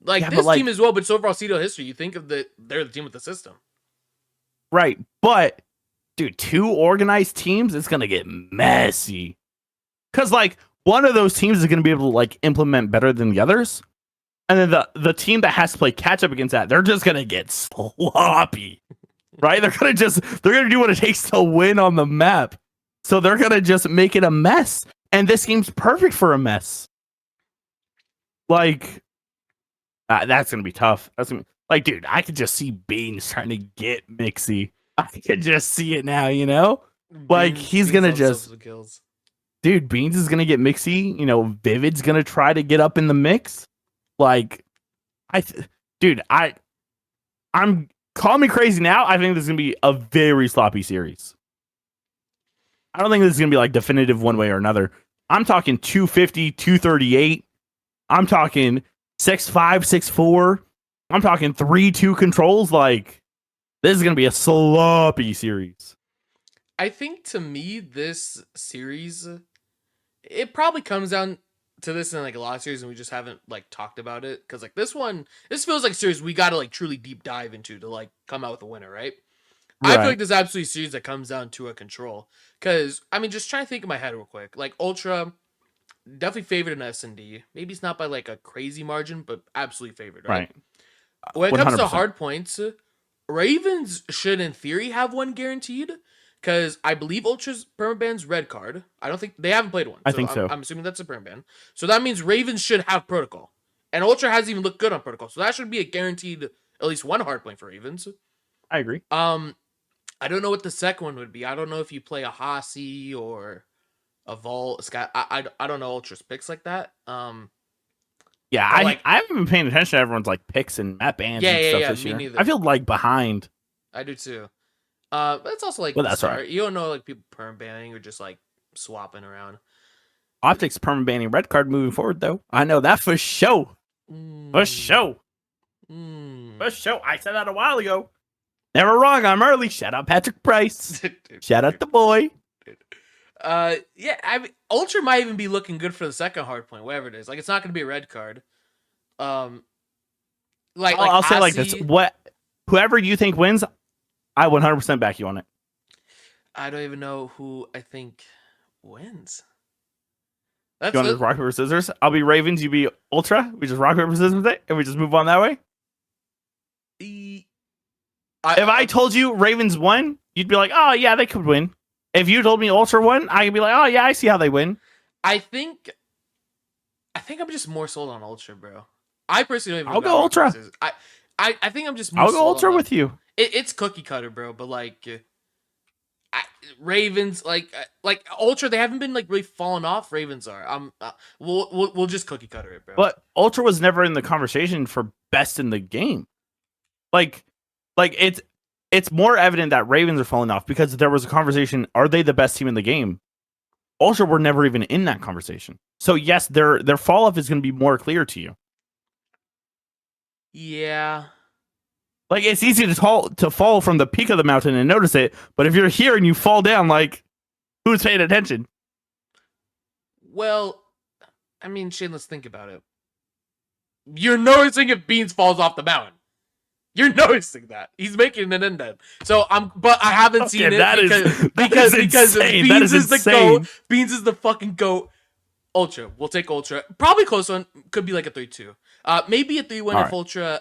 like this team as well, but so overall CDL history, you think of they're the team with the system. Right, but dude, two organized teams, it's gonna get messy. Cause like one of those teams is gonna be able to like implement better than the others. And then the team that has to play catch up against that, they're just gonna get sloppy. Right? They're gonna do what it takes to win on the map. So they're gonna just make it a mess. And this game's perfect for a mess. Like that's gonna be tough. That's gonna like, dude, I could just see Beans trying to get Mixy. I could just see it now, you know? Like he's gonna just dude, Beans is gonna get Mixy, you know, Vivid's gonna try to get up in the mix. Like I'm call me crazy now. I think this is gonna be a very sloppy series. I don't think this is gonna be like definitive one way or another. I'm talking 250, 238. I'm talking 6'5", 6'4". I'm talking 3-2 controls. Like this is gonna be a sloppy series. I think to me, this series, it probably comes down to this in like a lot of series, and we just haven't like talked about it because like this feels like a series we got to like truly deep dive into to like come out with a winner, right? I feel like there's absolutely a series that comes down to a control. Because I mean, just trying to think in my head real quick, like Ultra, definitely favored in S&D. Maybe it's not by like a crazy margin, but absolutely favored, right? When it comes to hard points, Ravens should in theory have one guaranteed. Because I believe Ultra's permaban's red card. I don't think they haven't played one. I think so. I'm assuming that's a permaban. So that means Ravens should have protocol. And Ultra hasn't even looked good on protocol. So that should be a guaranteed at least one hard point for Ravens. I agree. I don't know what the second one would be. I don't know if you play a Hasi or a Vol. I don't know Ultra's picks like that. Yeah, I haven't been paying attention to everyone's like picks and map bans and stuff this year. Neither. I feel like behind. I do too. But it's also like the start. Right. You don't know like people perm banning or just like swapping around. OpTic's perm banning red card moving forward though. I know that for sure. For sure. For sure. I said that a while ago. Never wrong. I'm early. Shout out Patrick Price. Shout out the boy. Yeah. I mean, Ultra might even be looking good for the second hard point, whatever it is. Like it's not going to be a red card. I'll say like this: whoever you think wins, I 100% back you on it. I don't even know who I think wins. You want to just rock, paper, scissors? I'll be Ravens, you be Ultra. We just rock, paper, scissors it, and we just move on that way? If I told you Ravens won, you'd be like, oh, yeah, they could win. If you told me Ultra won, I could be like, oh, yeah, I see how they win. I think I'm just more sold on Ultra, bro. I personally don't even know. I'll go Ultra. I think I'm just more I'll go Ultra with you. It's cookie cutter, bro, but like Ravens, like Ultra, they haven't been like really falling off. Ravens are. We'll just cookie cutter it, bro. But Ultra was never in the conversation for best in the game. Like it's more evident that Ravens are falling off because there was a conversation: are they the best team in the game? Ultra were never even in that conversation. So yes, their fall off is going to be more clear to you. Yeah. Like, it's easy to fall from the peak of the mountain and notice it, but if you're here and you fall down, like, who's paying attention? Well, I mean, Shane, let's think about it. You're noticing if Beans falls off the mountain. You're noticing that. He's making an indent. So but I haven't seen it because Beans is the GOAT. Beans is the fucking GOAT. Ultra. We'll take Ultra. Probably close one. Could be like a 3-2. Maybe a 3-1 if Alright. Ultra.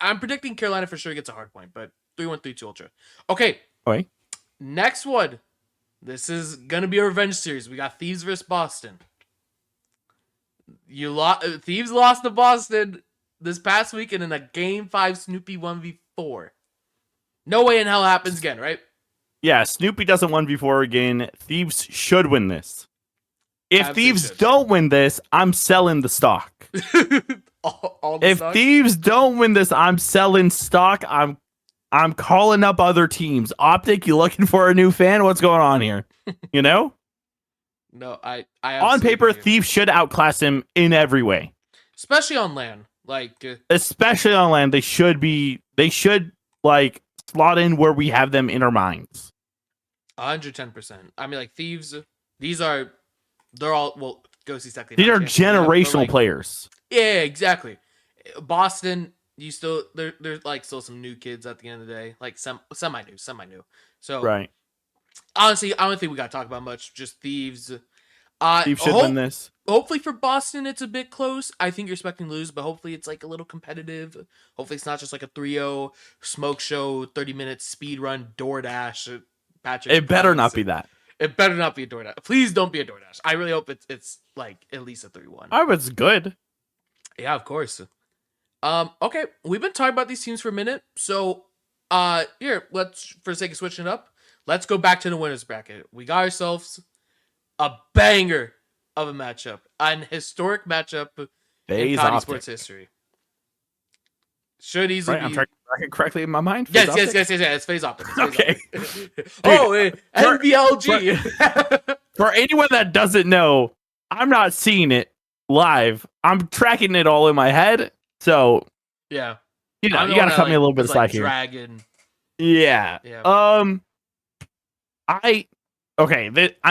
I'm predicting Carolina for sure gets a hard point, but 3-1, 3-2 Ultra. Okay. Okay. Next one. This is gonna be a revenge series. We got Thieves versus Boston. Thieves lost to Boston this past weekend in a Game 5 Snoopy 1v4. No way in hell happens again, right? Yeah, Snoopy doesn't 1v4 again. Thieves should win this. If Absolutely Thieves should. don't win this, I'm selling the stock. all the If stock? Thieves don't win this, I'm selling stock. I'm calling up other teams. OpTic, you looking for a new fan? What's going on here? You know? No, I On paper, agree. Thieves should outclass him in every way. Especially on LAN. Like Especially on land, they should like slot in where we have them in our minds. 110%. I mean, like Thieves, they're all, well, Ghosty technically. These not are champions yet, but, generational like, players. Yeah, exactly. Boston, there's like still some new kids at the end of the day, like semi new. So Right. honestly, I don't think we got to talk about much. Just Thieves. Thieves should win this. Hopefully for Boston, it's a bit close. I think you're expecting to lose, but hopefully it's like a little competitive. Hopefully it's not just like a 3-0 smoke show, 30-minute speed run, DoorDash. Patrick, It better not be that. It better not be a DoorDash. Please don't be a DoorDash. I really hope it's like at least a 3-1. I was good. Yeah, of course. Okay, we've been talking about these teams for a minute, so here, let's, for the sake of switching it up, let's go back to the winners bracket. We got ourselves a banger of a matchup, an historic matchup in FaZe COD OpTic. Esports history. Should easily Right, I'm be. tracking it correctly in my mind. Yes, FaZe yes, OpTic? yes. It's FaZe OpTic. Okay. NBLG. For anyone that doesn't know, I'm not seeing it live. I'm tracking it all in my head. So, Yeah. you know, I'm the you one gotta that, cut me a little bit of was, slack here. Dragon. Yeah. Yeah. I'm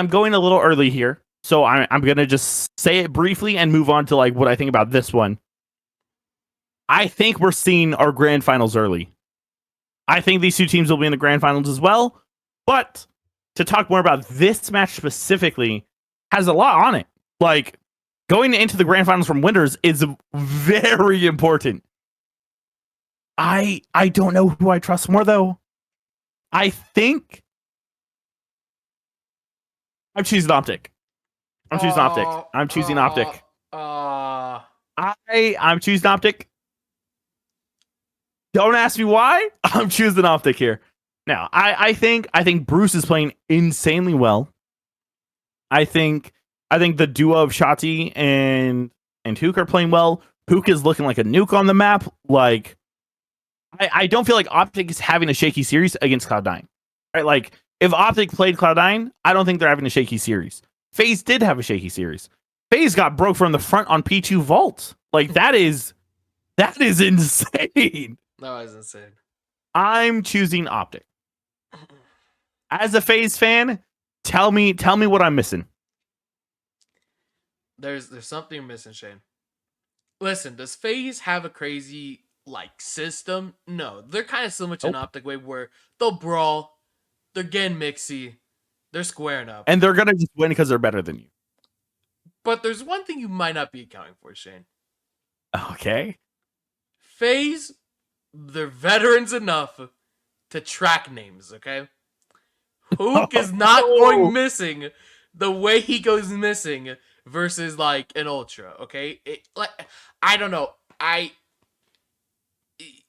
going a little early here, so I'm gonna just say it briefly and move on to like what I think about this one. I think we're seeing our grand finals early. I think these two teams will be in the grand finals as well, but to talk more about this match specifically has a lot on it. Like, going into the grand finals from winners is very important. I don't know who I trust more though. I think I'm choosing OpTic. I'm choosing OpTic. I'm choosing OpTic. I'm choosing OpTic. Don't ask me why. I'm choosing OpTic here. Now, I think Bruce is playing insanely well. I think the duo of Shotzzy and HyDra are playing well. HyDra is looking like a nuke on the map. Like, I don't feel like OpTic is having a shaky series against Cloud9. Right? Like, if OpTic played Cloud9, I don't think they're having a shaky series. FaZe did have a shaky series. FaZe got broke from the front on P2 Vault. Like, that is insane. That was insane. I'm choosing OpTic. As a FaZe fan, tell me what I'm missing. There's something you're missing, Shane. Listen, does FaZe have a crazy like system? No, they're kind of similar to an OpTic way where they'll brawl, they're getting mixy, they're squaring up, and they're gonna just win because they're better than you. But there's one thing you might not be accounting for, Shane. Okay. FaZe, they're veterans enough to track names, okay? HyDra is not going missing the way he goes missing versus like an Ultra, okay? I don't know.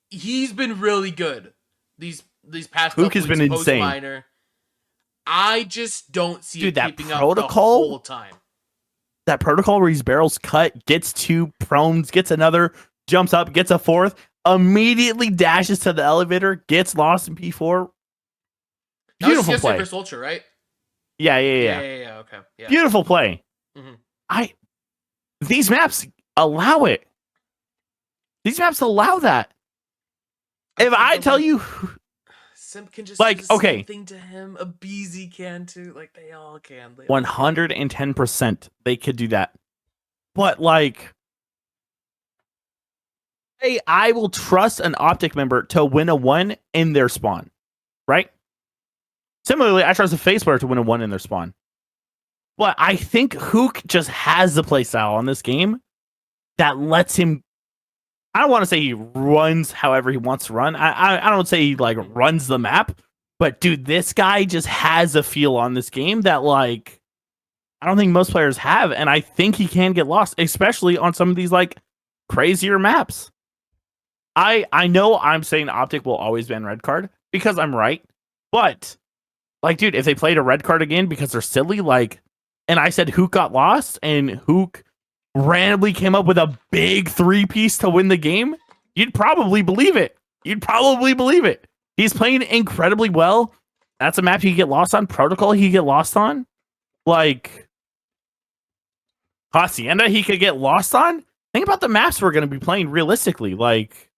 He's been really good these past couple has weeks, been insane. Minor. I just don't see Dude, it that keeping up the protocol? whole time. That protocol where he's barrels cut, gets two, prones, gets another, jumps up, gets a fourth, immediately dashes to the elevator, gets lost in P4. Beautiful that was play. Versus Ultra, right? Yeah. Okay. Yeah. Beautiful play. Mm-hmm. These maps allow it. These maps allow that. If I tell you, Simp can just like, do the okay, same thing to him. aBeZy can too. Like, they all can. 110% they could do that. But like, hey, I will trust an OpTic member to win a 1 in their spawn, right? Similarly, I trust a FaZe player to win a 1 in their spawn. But I think Hook just has the playstyle on this game that lets him. I don't want to say he runs however he wants to run. I don't say he like runs the map, but dude, this guy just has a feel on this game that like I don't think most players have, and I think he can get lost, especially on some of these like crazier maps. I know I'm saying OpTic will always ban red card because I'm right, but like, dude, if they played a red card again because they're silly, like, and I said Hook got lost and Hook randomly came up with a big 3-piece to win the game, you'd probably believe it. You'd probably believe it. He's playing incredibly well. That's a map he could get lost on. Protocol he could get lost on. Like, Hacienda he could get lost on. Think about the maps we're going to be playing realistically. Like,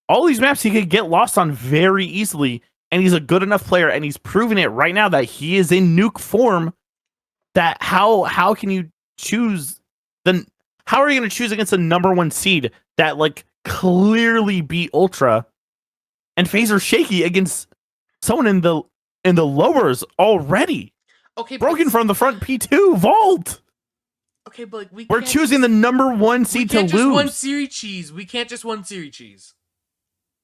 all these maps he could get lost on very easily, and he's a good enough player, and he's proven it right now that he is in nuke form. That how can you choose how are you going to choose against the #1 seed that like clearly beat Ultra and FaZe are shaky against someone in the lowers already? Okay, Broken from the front P2 vault. Okay, but like we're choosing the #1 seed to lose. We can't just one series cheese. We can't just one series cheese.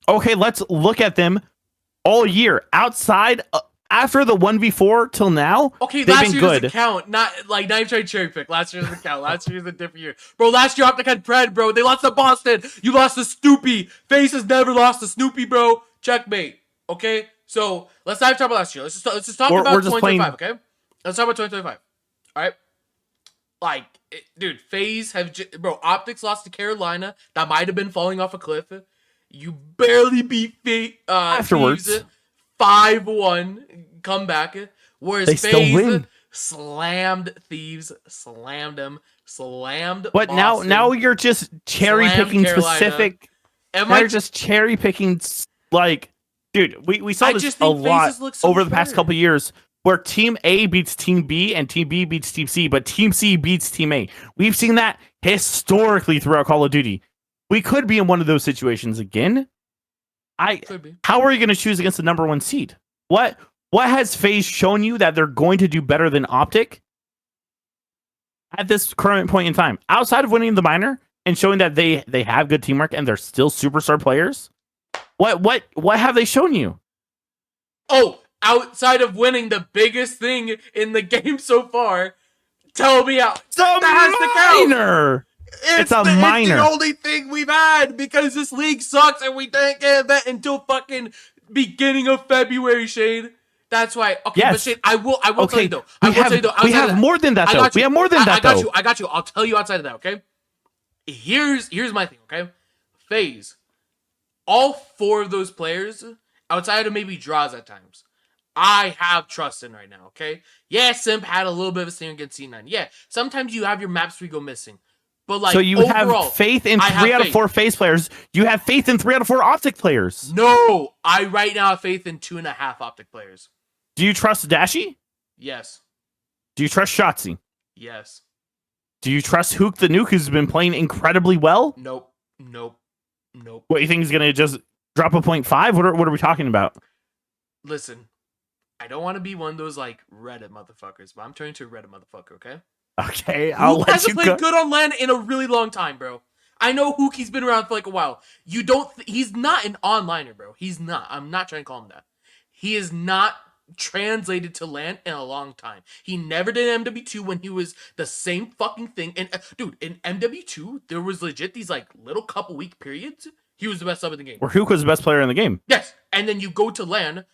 Okay, let's look at them all year outside. After the 1v4 till now, okay, last year doesn't count. Not even trying to cherry pick. Last year doesn't count. Last year is a different year, bro. Last year OpTic had Pred, bro. They lost to Boston. You lost to Scumpii. FaZe has never lost to Scumpii, bro. Checkmate. Okay, so let's not talk about last year. Let's just talk about 2025. Okay, let's talk about 2025. All right, like, dude, FaZe bro. OpTic's lost to Carolina. That might have been falling off a cliff. You barely beat afterwards. Thieves 5-1 comeback, whereas they still win. Slammed Thieves, slammed them, slammed. But Boston, now you're just cherry picking specific. You're just cherry picking, like, dude. We saw this a lot over the past couple years, where Team A beats Team B and Team B beats Team C, but Team C beats Team A. We've seen that historically throughout Call of Duty. We could be in one of those situations again. How are you going to choose against the #1 seed? What has FaZe shown you that they're going to do better than OpTic at this current point in time? Outside of winning the minor and showing that they have good teamwork and they're still superstar players, what have they shown you? Oh, outside of winning the biggest thing in the game so far, tell me how. That has to count. It's a minor. It's the only thing we've had because this league sucks and we didn't get that until fucking beginning of February, Shade. That's why. Okay, yes. But Shade, I will tell you though. We have more than that though. We have more than that though. I got you. I'll tell you outside of that, okay? Here's my thing, okay? FaZe. All 4 of those players, outside of maybe draws at times, I have trust in right now, okay? Yeah, Simp had a little bit of a sting against C9. Yeah, sometimes you have your maps where you go missing. But like, so you overall, have faith in 3 out of 4 FaZe players. You have faith in 3 out of 4 OpTic players. No, I right now have faith in 2.5 OpTic players. Do you trust Dashy? Yes. Do you trust Shotzzy? Yes. Do you trust Hook the Nuke, who's been playing incredibly well? Nope. What, you think he's gonna just drop a 0.5? What are we talking about? Listen, I don't want to be one of those like Reddit motherfuckers, but I'm turning to a Reddit motherfucker, okay? Okay, I'll let you go. Hook hasn't played good on LAN in a really long time, bro. I know Hook, he's been around for like a while. He's not an onliner, bro. He's not. I'm not trying to call him that. He is not translated to LAN in a long time. He never did MW2 when he was the same fucking thing. And dude, in MW2, there was legit these like little couple week periods. He was the best sub in the game. Where Hook was the best player in the game. Yes. And then you go to LAN.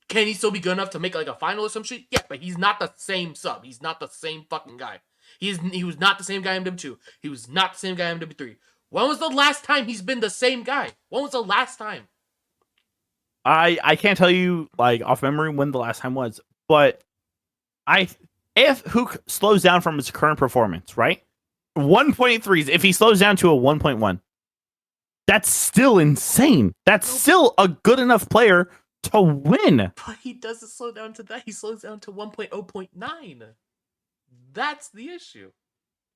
Can he still be good enough to make like a final or some shit? Yeah, but he's not the same sub. He's not the same fucking guy. He was not the same guy in MW2. He was not the same guy in MW3. When was the last time he's been the same guy? When was the last time? I can't tell you like off memory when the last time was, but if Hook slows down from his current performance, right? 1.3s, if he slows down to a 1.1, that's still insane. That's still a good enough player to win. But he doesn't slow down to that. He slows down to 1.0.9. That's the issue.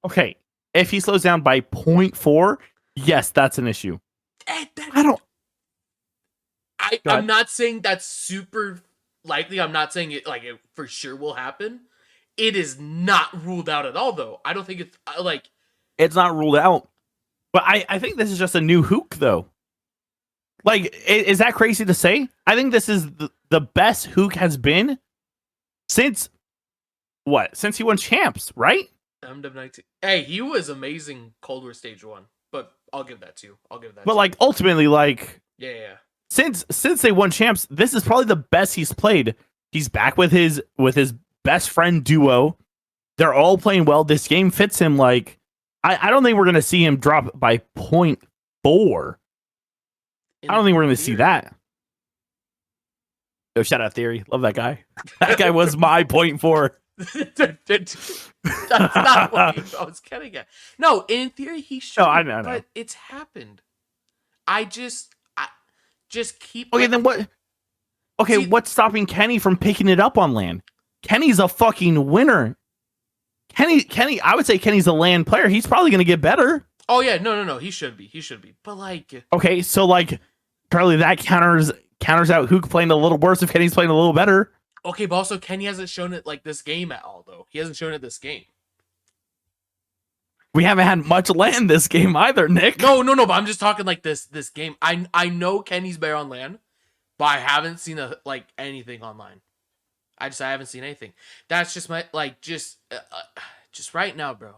Okay. If he slows down by 0.4, yes, that's an issue. I'm not saying that's super likely. I'm not saying it like it for sure will happen. it is not ruled out at all, though. I don't think it's like It's not ruled out. But I think this is just a new Hook, though. Like, is that crazy to say? I think this is the best Hook has been since what? Since he won champs, right? MW19. Hey, he was amazing Cold War Stage 1, but I'll give that to you. But like ultimately, like yeah. Since they won champs, this is probably the best he's played. He's back with his best friend duo. They're all playing well. This game fits him. Like, I don't think we're gonna see him drop by 0.4. I don't think we're gonna see that. Yo, shout out Theory. Love that guy. That guy was my 0.4. That's not what I was getting at. No, in theory he should. No, I know. But it's happened. I just keep. Okay, then what? Okay, what's stopping Kenny from picking it up on LAN? Kenny's a fucking winner. Kenny, I would say Kenny's a LAN player. He's probably gonna get better. Oh yeah, no. He should be. But like. Okay, so like, probably that counters out Hook playing a little worse if Kenny's playing a little better. Okay, but also Kenny hasn't shown it like this game at all, though. He hasn't shown it this game. We haven't had much LAN this game either, Nick. No, but I'm just talking like this game. I know Kenny's better on LAN, but I haven't seen anything online. I haven't seen anything. That's just my just right now, bro.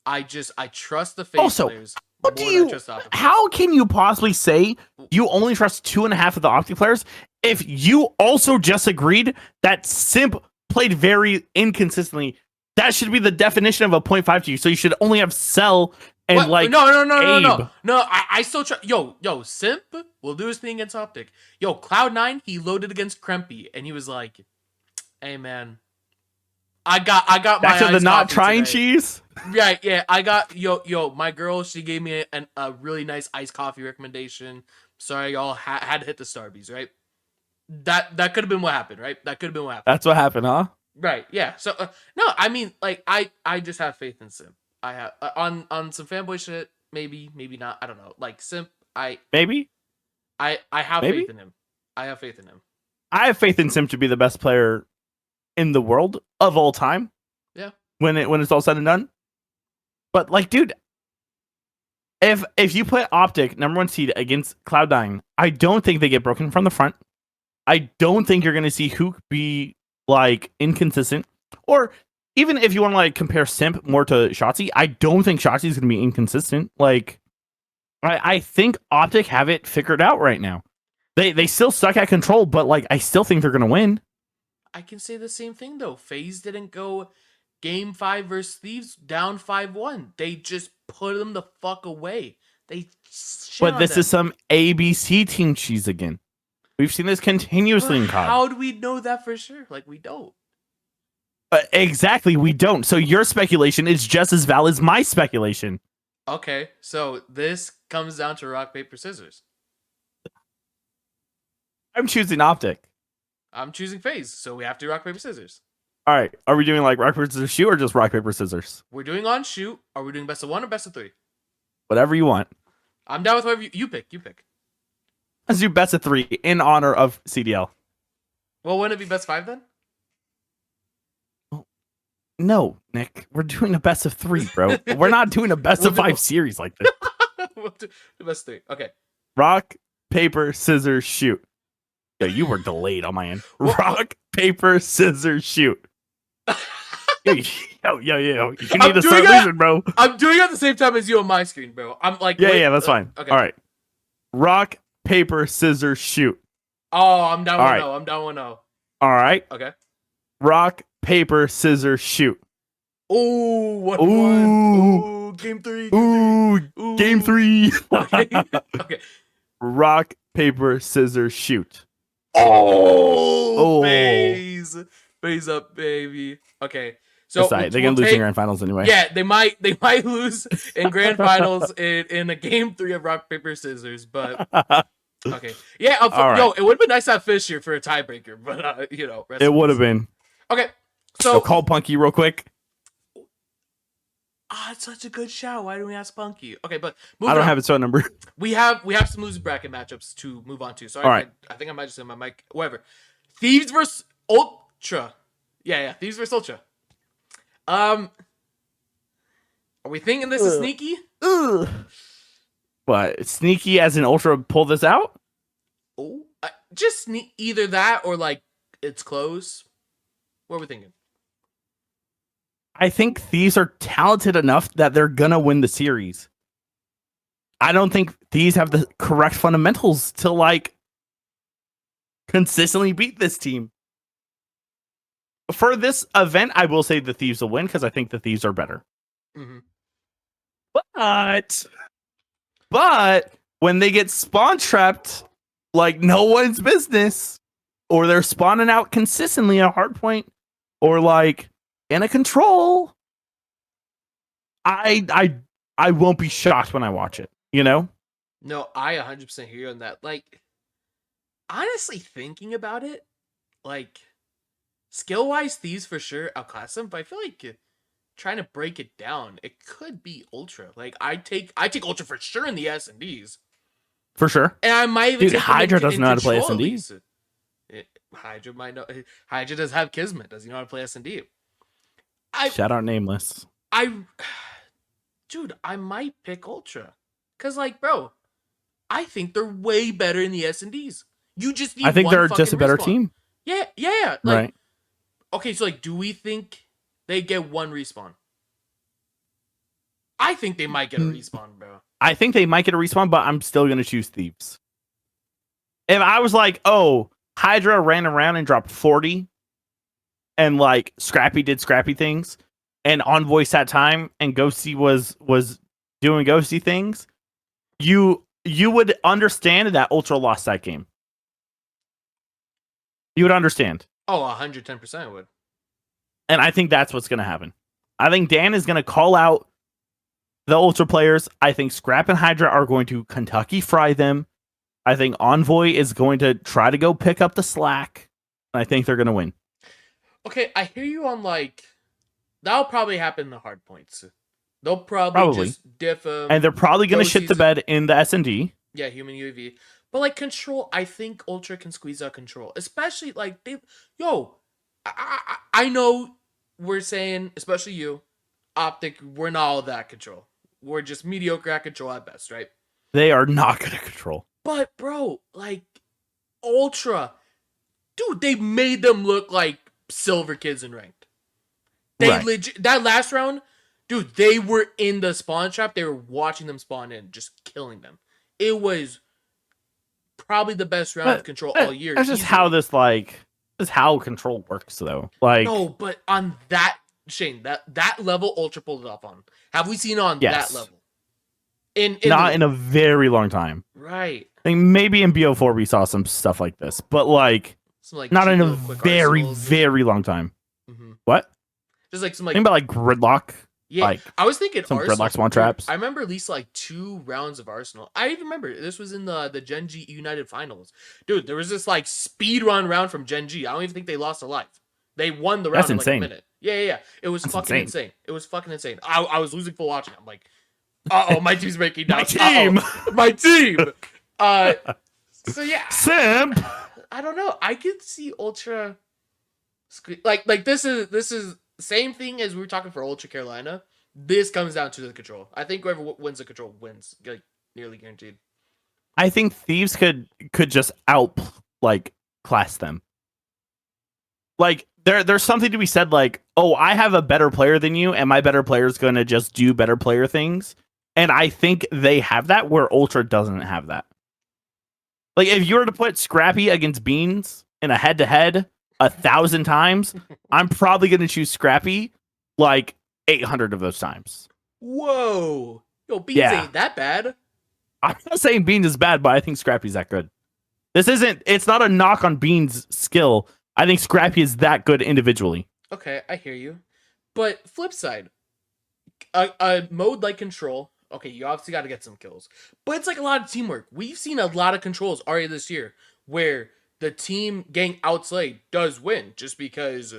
I trust the FaZe players. What do you? How can you possibly say you only trust 2.5 of the OpTic players if you also just agreed that Simp played very inconsistently? That should be the definition of a 0.5 to you. So you should only have Cell and what? like No. I still try. Yo, Simp will do his thing against OpTic. Yo, Cloud9, he loaded against Crimsix and he was like, "Hey man, I got my back to the not trying today. Cheese." Yeah. I got yo. My girl, she gave me a really nice iced coffee recommendation. Sorry, y'all had to hit the Starbies, right? That could have been what happened, right? That could have been what happened. That's what happened, huh? Right. Yeah. So no, I mean, like I just have faith in Simp. I have on some fanboy shit. Maybe not. I don't know. Like Simp, I have faith in him. I have faith in him. I have faith in Simp to be the best player in the world of all time. Yeah. When it's all said and done. But like, dude, if you put OpTic #1 seed against Cloud9, I don't think they get broken from the front. I don't think you're gonna see Hook be like inconsistent. Or even if you want to like compare Simp more to Shotzzy, I don't think Shotzzy is gonna be inconsistent. Like, I think OpTic have it figured out right now. They still suck at control, but like I still think they're gonna win. I can say the same thing though. FaZe didn't go Game 5 versus Thieves down 5-1. They just put them the fuck away. But this is some aBeZy team cheese again. We've seen this continuously in COD. How do we know that for sure? Like, we don't. Exactly, we don't. So your speculation is just as valid as my speculation. Okay, so this comes down to rock, paper, scissors. I'm choosing OpTic. I'm choosing FaZe, so we have to rock, paper, scissors. All right, are we doing like rock, paper, scissors, shoot, or just rock, paper, scissors? We're doing on shoot. Are we doing best of 1 or best of 3? Whatever you want. I'm down with whatever you pick. Let's do best of 3 in honor of CDL. Well, wouldn't it be best 5 then? No, Nick. We're doing a best of 3, bro. We're not doing a best of 5 series like this. We'll do the best 3. Okay. Rock, paper, scissors, shoot. Yo, you were delayed on my end. Rock, paper, scissors, shoot. Yo. You need to start losing, bro. I'm doing it at the same time as you on my screen, bro. I'm like, yeah, that's fine. Okay. All right. Rock, paper, scissors, shoot. Oh, I'm down 1-0. I'm down 1-0. All right. Okay. Rock, paper, scissors, shoot. Oh, 1-1. Ooh, game 3. Ooh, game 3. Okay. Rock, paper, scissors, shoot. Oh, FaZe up, baby. Okay. So they're gonna lose in grand finals anyway. Yeah, they might lose in grand finals in a game 3 of rock, paper, scissors, but okay. Yeah, right. It would have been nice to have Fish here for a tiebreaker, but it would have been. Okay. So call Punky real quick. It's such a good shout. Why do we ask Punky? Okay, but I don't have his phone number. We have some loser bracket matchups to move on to. So I think I might just hit my mic. Whatever. Thieves versus Ultra. Yeah. Thieves versus Ultra. Are we thinking this is sneaky? Ugh. What, sneaky as an Ultra pull this out? Oh, just either that or like it's close. What are we thinking? I think Thieves are talented enough that they're gonna win the series. I don't think Thieves have the correct fundamentals to like consistently beat this team. For this event, I will say the Thieves will win because I think the Thieves are better. Mm-hmm. But when they get spawn trapped like no one's business, or they're spawning out consistently at hard point, or like in a control, I won't be shocked when I watch it, you know? No, I 100% hear you on that. Like, honestly, thinking about it, like, skill-wise, Thieves for sure outclass them, but I feel like trying to break it down, it could be Ultra. Like, I take Ultra for sure in the S&Ds. For sure. And I might even take HyDra doesn't know how to play S&D. HyDra might know. HyDra does have Kismet. Does he know how to play S&D? Shout out Nameless. Dude, I might pick Ultra. Because, like, bro, I think they're way better in the S&Ds. You just need I think one they're just a better respawn. team. Yeah. Like, right. Okay, so, like, do we think they get one respawn? I think they might get a respawn, bro. I think they might get a respawn, but I'm still going to choose Thieves. If I was like, oh, HyDra ran around and dropped 40, and like Scumppii did Scumppii things, and Envoy sat time, and Ghosty was doing Ghosty things, you would understand that Ultra lost that game. You would understand. Oh, 110% would. And I think that's what's going to happen. I think Dan is going to call out the Ultra players. I think Scrap and HyDra are going to Kentucky fry them. I think Envoy is going to try to go pick up the slack. And I think they're going to win. Okay, I hear you on, like, that'll probably happen in the hard points. They'll probably just diff them. And they're probably going to shit the bed in the S&D. Yeah, human UAV. But, like, control, I think Ultra can squeeze out control. Especially, like, I know we're saying, especially you, OpTic, we're not all that control. We're just mediocre at control at best, right? They are not good at control. But, bro, like, Ultra, dude, they made them look like silver kids in ranked. They legit, that last round, dude, they were in the spawn trap. They were watching them spawn in, just killing them. It was probably the best round of control all year. That's just how this is how control works, though. Like, no, but on that, Shane, that level, Ultra pulled it off on. Have we seen it on that level? Not in a very long time. Right. I think maybe in BO4 we saw some stuff like this, but like not in a very, very long time. Mm-hmm. What? Just like some like think about like Gridlock. Yeah, like, I was thinking some Arsenal. Gridlock spawn traps. I remember at least like 2 rounds of Arsenal. I even remember this was in the Gen G United Finals. Dude, there was this like speed run round from Gen G. I don't even think they lost a life. They won the round That's in insane. like a minute. Yeah. It was fucking insane. It was fucking insane. I was losing for watching. I'm like, uh-oh, my team's breaking down. My team. So yeah. Simp. I don't know. I could see Ultra like this is same thing as we were talking for Ultra Carolina. This comes down to the control. I think whoever wins the control wins, like nearly guaranteed. I think Thieves could just out like class them. Like there's something to be said like, oh, I have a better player than you, and my better player is going to just do better player things. And I think they have that where Ultra doesn't have that. Like if you were to put Scumppii against Beans in a head-to-head 1,000 times, I'm probably going to choose Scumppii like 800 of those times. Whoa. Yo, Beans ain't that bad. I'm not saying Beans is bad, but I think Scumppie's that good. It's not a knock on Beans' skill. I think Scumppii is that good individually. Okay, I hear you. But flip side, a mode like Control, okay, you obviously got to get some kills. But it's like a lot of teamwork. We've seen a lot of controls already this year where the team getting outslayed does win just because,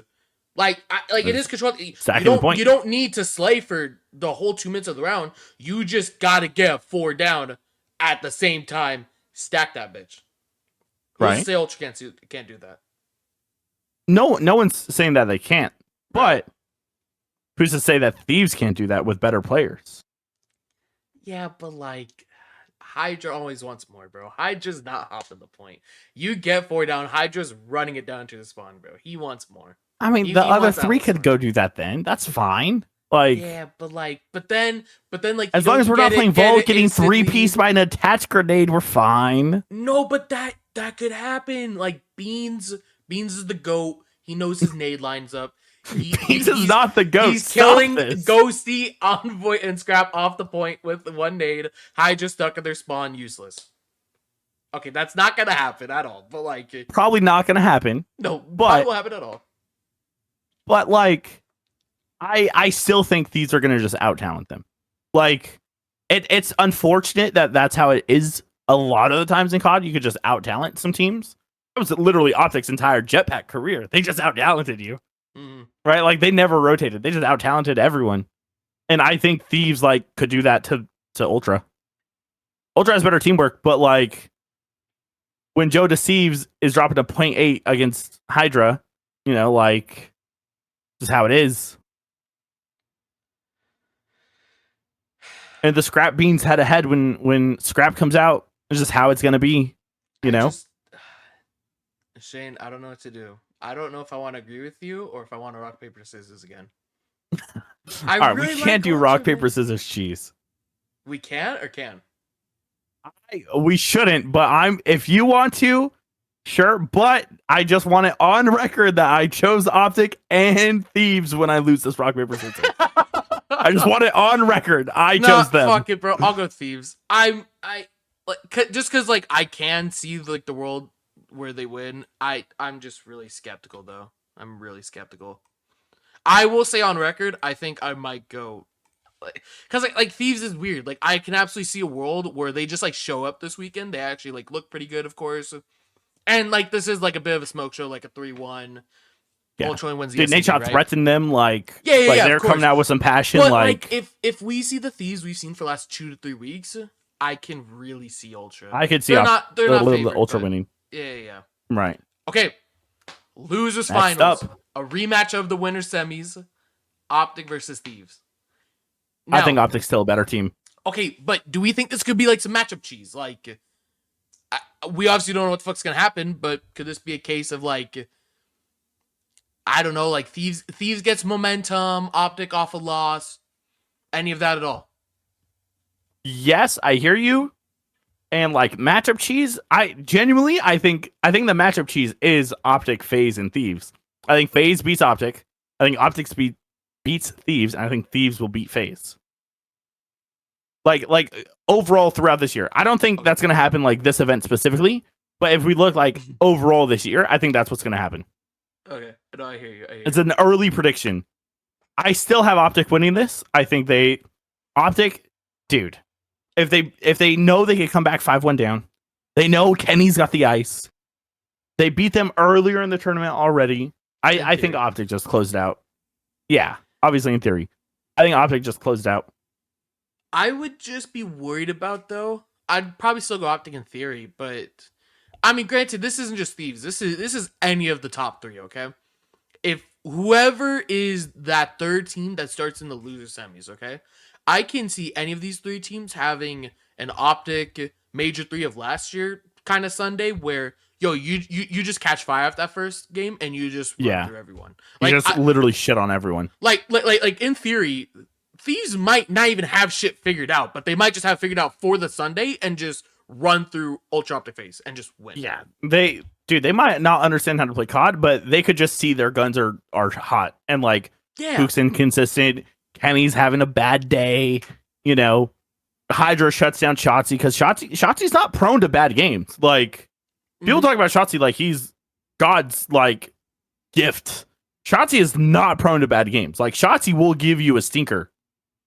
it is Control. You don't need to slay for the whole 2 minutes of the round. You just got to get 4 down at the same time. Stack that bitch. Who's to say Ultra can't do that? No one's saying that they can't. But who's to say that Thieves can't do that with better players? Yeah, but like HyDra always wants more, bro. HyDra's not hopping the point. You get 4 down, HyDra's running it down to the spawn, bro. He wants more. I mean, the other 3 could go do that then. That's fine. Like, yeah, but then like as long as we're not playing Vol, getting 3-piece by an attached grenade, we're fine. No, but that could happen. Like Beans is the GOAT. He knows his nade lines up. Beans is not the GOAT. He's killing Ghosty, Envoy, and Scrap off the point with 1 nade. HyDra stuck at their spawn, useless. Okay, that's not gonna happen at all. But like, probably not gonna happen. No, but will happen at all. But like, I still think these are gonna just out talent them. Like, it's unfortunate that that's how it is a lot of the times in COD. You could just out talent some teams. That was literally OpTic's entire jetpack career. They just out talented you, right? Like they never rotated. They just out talented everyone. And I think Thieves like could do that to Ultra. Ultra has better teamwork, but like when Joe Deceives is dropping a 0.8 against HyDra, you know, like this is how it is. And the Scrap Beans head ahead when Scrap comes out. It's just how it's gonna be, you know. Shane, I don't know what to do. I don't know if I want to agree with you or if I want to rock paper scissors again. All right, we can't do rock paper scissors cheese. We can or can? We shouldn't, but if you want to, sure. But I just want it on record that I chose OpTic and Thieves when I lose this rock paper scissors. I just want it on record. I chose them. Fuck it, bro. I'll go Thieves. I like just because like I can see like the world where they win. I'm just really skeptical though. I'm really skeptical. I will say on record, I think I might go because like Thieves is weird. Like I can absolutely see a world where they just like show up this weekend. They actually like look pretty good, of course, and like this is like a bit of a smoke show, like a 3-1. Yeah. Ultra wins the Did Nate right? threaten them like yeah, they're coming out with some passion? But like if we see the Thieves we've seen for the last 2 to 3 weeks, I can really see Ultra. I could see they're not the Ultra winning. Yeah. Right. Okay. Losers Next finals. up. A rematch of the winner semis. OpTic versus Thieves. Now, I think OpTic's still a better team. Okay, but do we think this could be like some matchup cheese? Like, we obviously don't know what the fuck's gonna happen, but could this be a case of like, I don't know, like Thieves gets momentum, OpTic off a loss, any of that at all? Yes, I hear you. And like matchup cheese, I think the matchup cheese is OpTic, FaZe, and Thieves. I think FaZe beats OpTic. I think OpTic beats Thieves, and I think Thieves will beat FaZe. Like overall throughout this year. I don't think that's gonna happen like this event specifically, but if we look like overall this year, I think that's what's gonna happen. Okay, no, I hear you. It's an early prediction. I still have OpTic winning this. I think OpTic, dude. If they know they can come back 5-1 down, they know Kenny's got the ice. They beat them earlier in the tournament already. I think OpTic just closed out. Yeah, obviously in theory. I think OpTic just closed out. I would just be worried about though. I'd probably still go OpTic in theory, but I mean, granted, this isn't just Thieves. This is any of the top 3. Okay, if whoever is that third team that starts in the loser semis, okay, I can see any of these 3 teams having an OpTic Major 3 of last year kind of Sunday where you just catch fire off that first game and you just run through everyone. Like, you just literally shit on everyone. Like in theory, Thieves might not even have shit figured out, but they might just have figured out for the Sunday and just run through Ultra OpTic FaZe and just win. Yeah, they might not understand how to play COD, but they could just see their guns are hot and like Luke's inconsistent. Kenny's having a bad day, you know. HyDra shuts down Shotzzy because Shotzi's not prone to bad games. Like people talk about Shotzzy like he's God's like gift. Shotzzy is not prone to bad games. Like Shotzzy will give you a stinker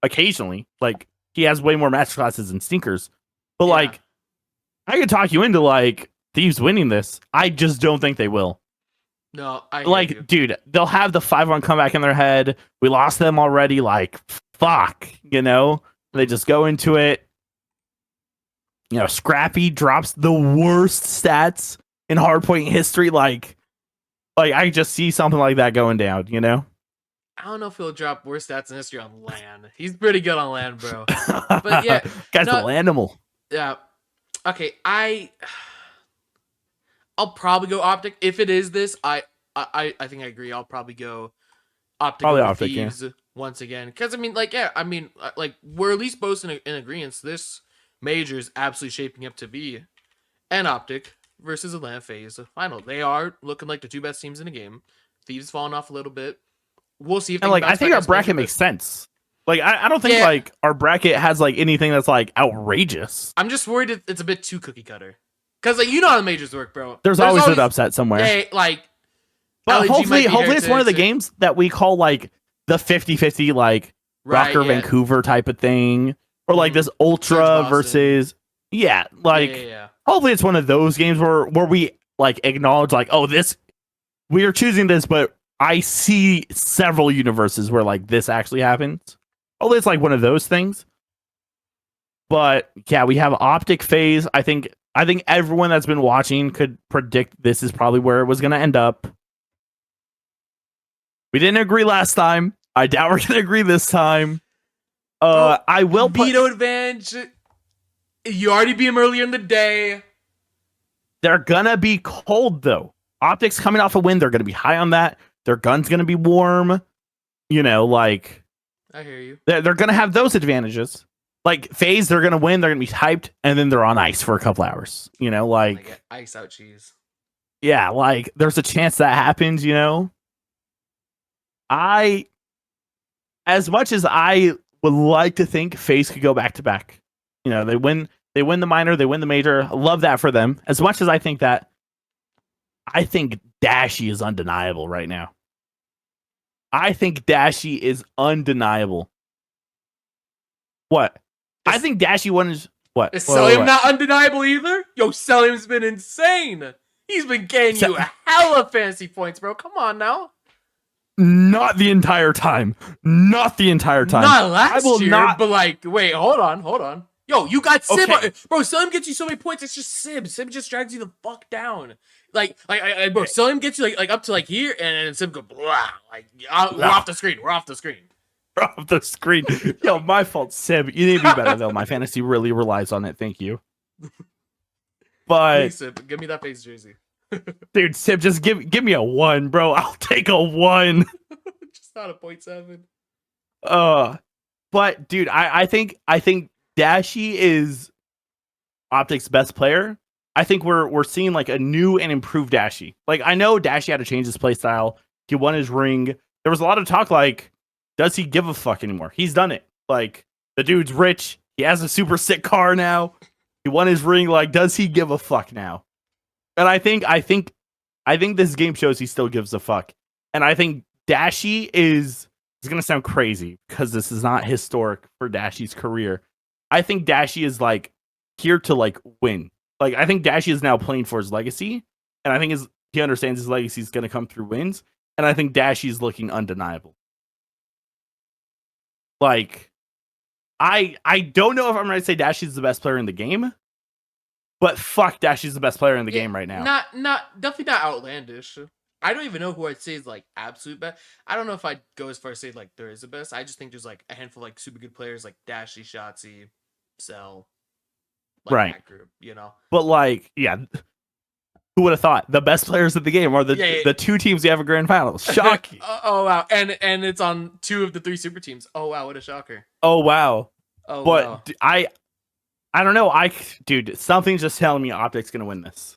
occasionally. Like he has way more match classes than stinkers. But like I could talk you into like Thieves winning this. I just don't think they will. No, I like, you. Dude, they'll have the 5-1 comeback in their head. We lost them already. Like, fuck, you know? They just go into it. You know, Scrappy drops the worst stats in hardpoint history. Like I just see something like that going down, you know? I don't know if he'll drop worse stats in history on LAN. He's pretty good on LAN, bro. But yeah, guy's a animal. Yeah. Okay, I'll probably go OpTic. If it is this, I think I agree. I'll probably go OpTic Probably over OpTic, Thieves once again. Because, I mean, like, yeah, I mean, like, we're at least both in agreement. This major is absolutely shaping up to be an OpTic versus Atlanta FaZe final. They are looking like the two best teams in the game. Thieves falling off a little bit. We'll see if they and, like, I think our bracket makes sense. Like, I don't think, like, our bracket has, like, anything that's, like, outrageous. I'm just worried it's a bit too cookie cutter. Because, like, you know how the majors work, bro. There's always an upset somewhere. Yeah, like, but hopefully it's one of the games that we call, like, the 50-50, like, ROKKR Vancouver type of thing. Or, like, this Ultra versus... Yeah, like, hopefully it's one of those games where we, like, acknowledge, like, oh, this... We are choosing this, but I see several universes where, like, this actually happens. Hopefully it's, like, one of those things. But, yeah, we have OpTic FaZe. I think everyone that's been watching could predict this is probably where it was going to end up. We didn't agree last time. I doubt we're going to agree this time. I will veto advantage. You already beat him earlier in the day. They're going to be cold, though. OpTic's coming off a win. They're going to be high on that. Their gun's going to be warm. You know, like... I hear you. They're going to have those advantages. Like, FaZe, they're going to win. They're going to be hyped. And then they're on ice for a couple hours. You know, like... ice out cheese. Yeah, like, there's a chance that happens, you know? As much as I would like to think FaZe could go back-to-back. You know, they win the minor, they win the major. I love that for them. As much as I think that, I think Dashy is undeniable right now. I think Dashy is undeniable. What? I think Dashy won is... What? Is Selim not undeniable either? Yo, Selim's been insane. He's been getting you a hella fantasy points, bro. Come on now. Not the entire time. Not last year, but like, wait, hold on. Yo, you got Simp. Okay. Bro, Selim gets you so many points. It's just Simp. Simp just drags you the fuck down. Bro, Selim gets you like up to like here, and then Simp go blah. Like, we're off the screen. We're off the screen. Yo, my fault, Simp. You need to be better though. My fantasy really relies on it. Thank you. But please, Simp, give me that FaZe jersey. Dude, Simp, just give me a 1, bro. I'll take a 1. Just not a 0.7. But dude, I think Dashy is OpTic's best player. I think we're seeing like a new and improved Dashy. Like, I know Dashy had to change his play style. He won his ring. There was a lot of talk like, does he give a fuck anymore? He's done it. Like, the dude's rich. He has a super sick car now. He won his ring. Like, does he give a fuck now? And I think this game shows he still gives a fuck. And I think Dashy is going to sound crazy because this is not historic for Dashy's career. I think Dashy is like here to like win. Like, I think Dashy is now playing for his legacy. And I think he understands his legacy is going to come through wins. And I think Dashy is looking undeniable. Like, I don't know if I'm going to say Dashy's the best player in the game. But fuck, Dashy's the best player in the game right now. Definitely not outlandish. I don't even know who I'd say is like absolute best. I don't know if I'd go as far as say like there is a best. I just think there's like a handful of like super good players like Dashy, Shotzzy, Cell, like right? That group, you know. But like, yeah, who would have thought the best players of the game are the two teams we have a grand final? Shocking. Oh wow, and it's on 2 of the 3 super teams. Oh wow, what a shocker. Oh wow. Oh but wow. I don't know. Dude, something's just telling me OpTic's gonna win this.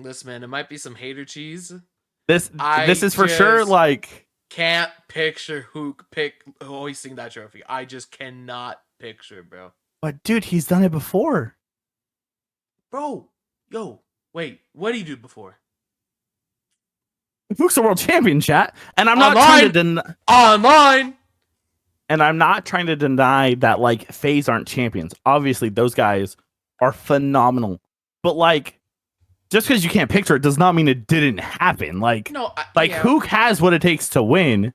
Listen, man, it might be some hater cheese. This is for sure. Like, can't picture who hoisting that trophy. I just cannot picture, bro. But dude, he's done it before. Bro, yo, wait, what did he do before? Hook's a world champion, chat, and I'm not trying to online. And I'm not trying to deny that, like, FaZe aren't champions. Obviously, those guys are phenomenal. But, like, just because you can't picture it does not mean it didn't happen. Like, no, Hook has what it takes to win.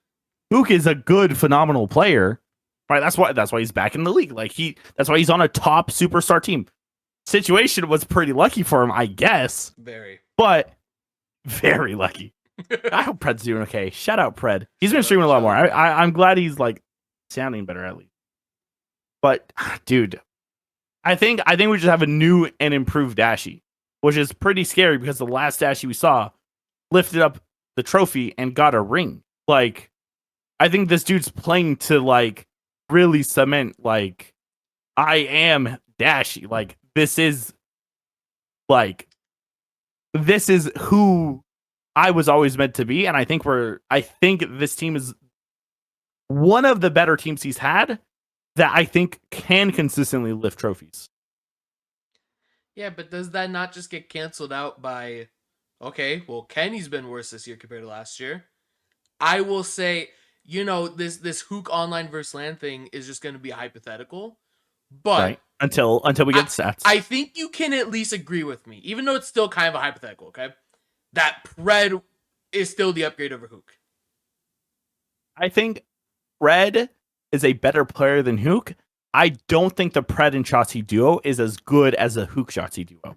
Hook is a good, phenomenal player. Right? That's why he's back in the league. Like, that's why he's on a top superstar team. Situation was pretty lucky for him, I guess. Very. But very lucky. I hope Pred's doing okay. Shout out Pred. He's been Shout streaming out, a lot shout more. out. I'm glad he's like sounding better at least. But dude, I think we just have a new and improved Dashie, which is pretty scary because the last Dashie we saw lifted up the trophy and got a ring. Like, I think this dude's playing to like really cement like I am Dashie. Like this is who I was always meant to be, and I think this team is one of the better teams he's had that I think can consistently lift trophies. Yeah, but does that not just get canceled out by, okay, well, Kenny's been worse this year compared to last year. I will say, this Hook online versus LAN thing is just going to be hypothetical, but Right. Until we get the stats. I think you can at least agree with me, even though it's still kind of a hypothetical, okay? That Pred is still the upgrade over Hook. I think Pred is a better player than Hook. I don't think the Pred and Shotzzy duo is as good as the Hook Shotzzy duo.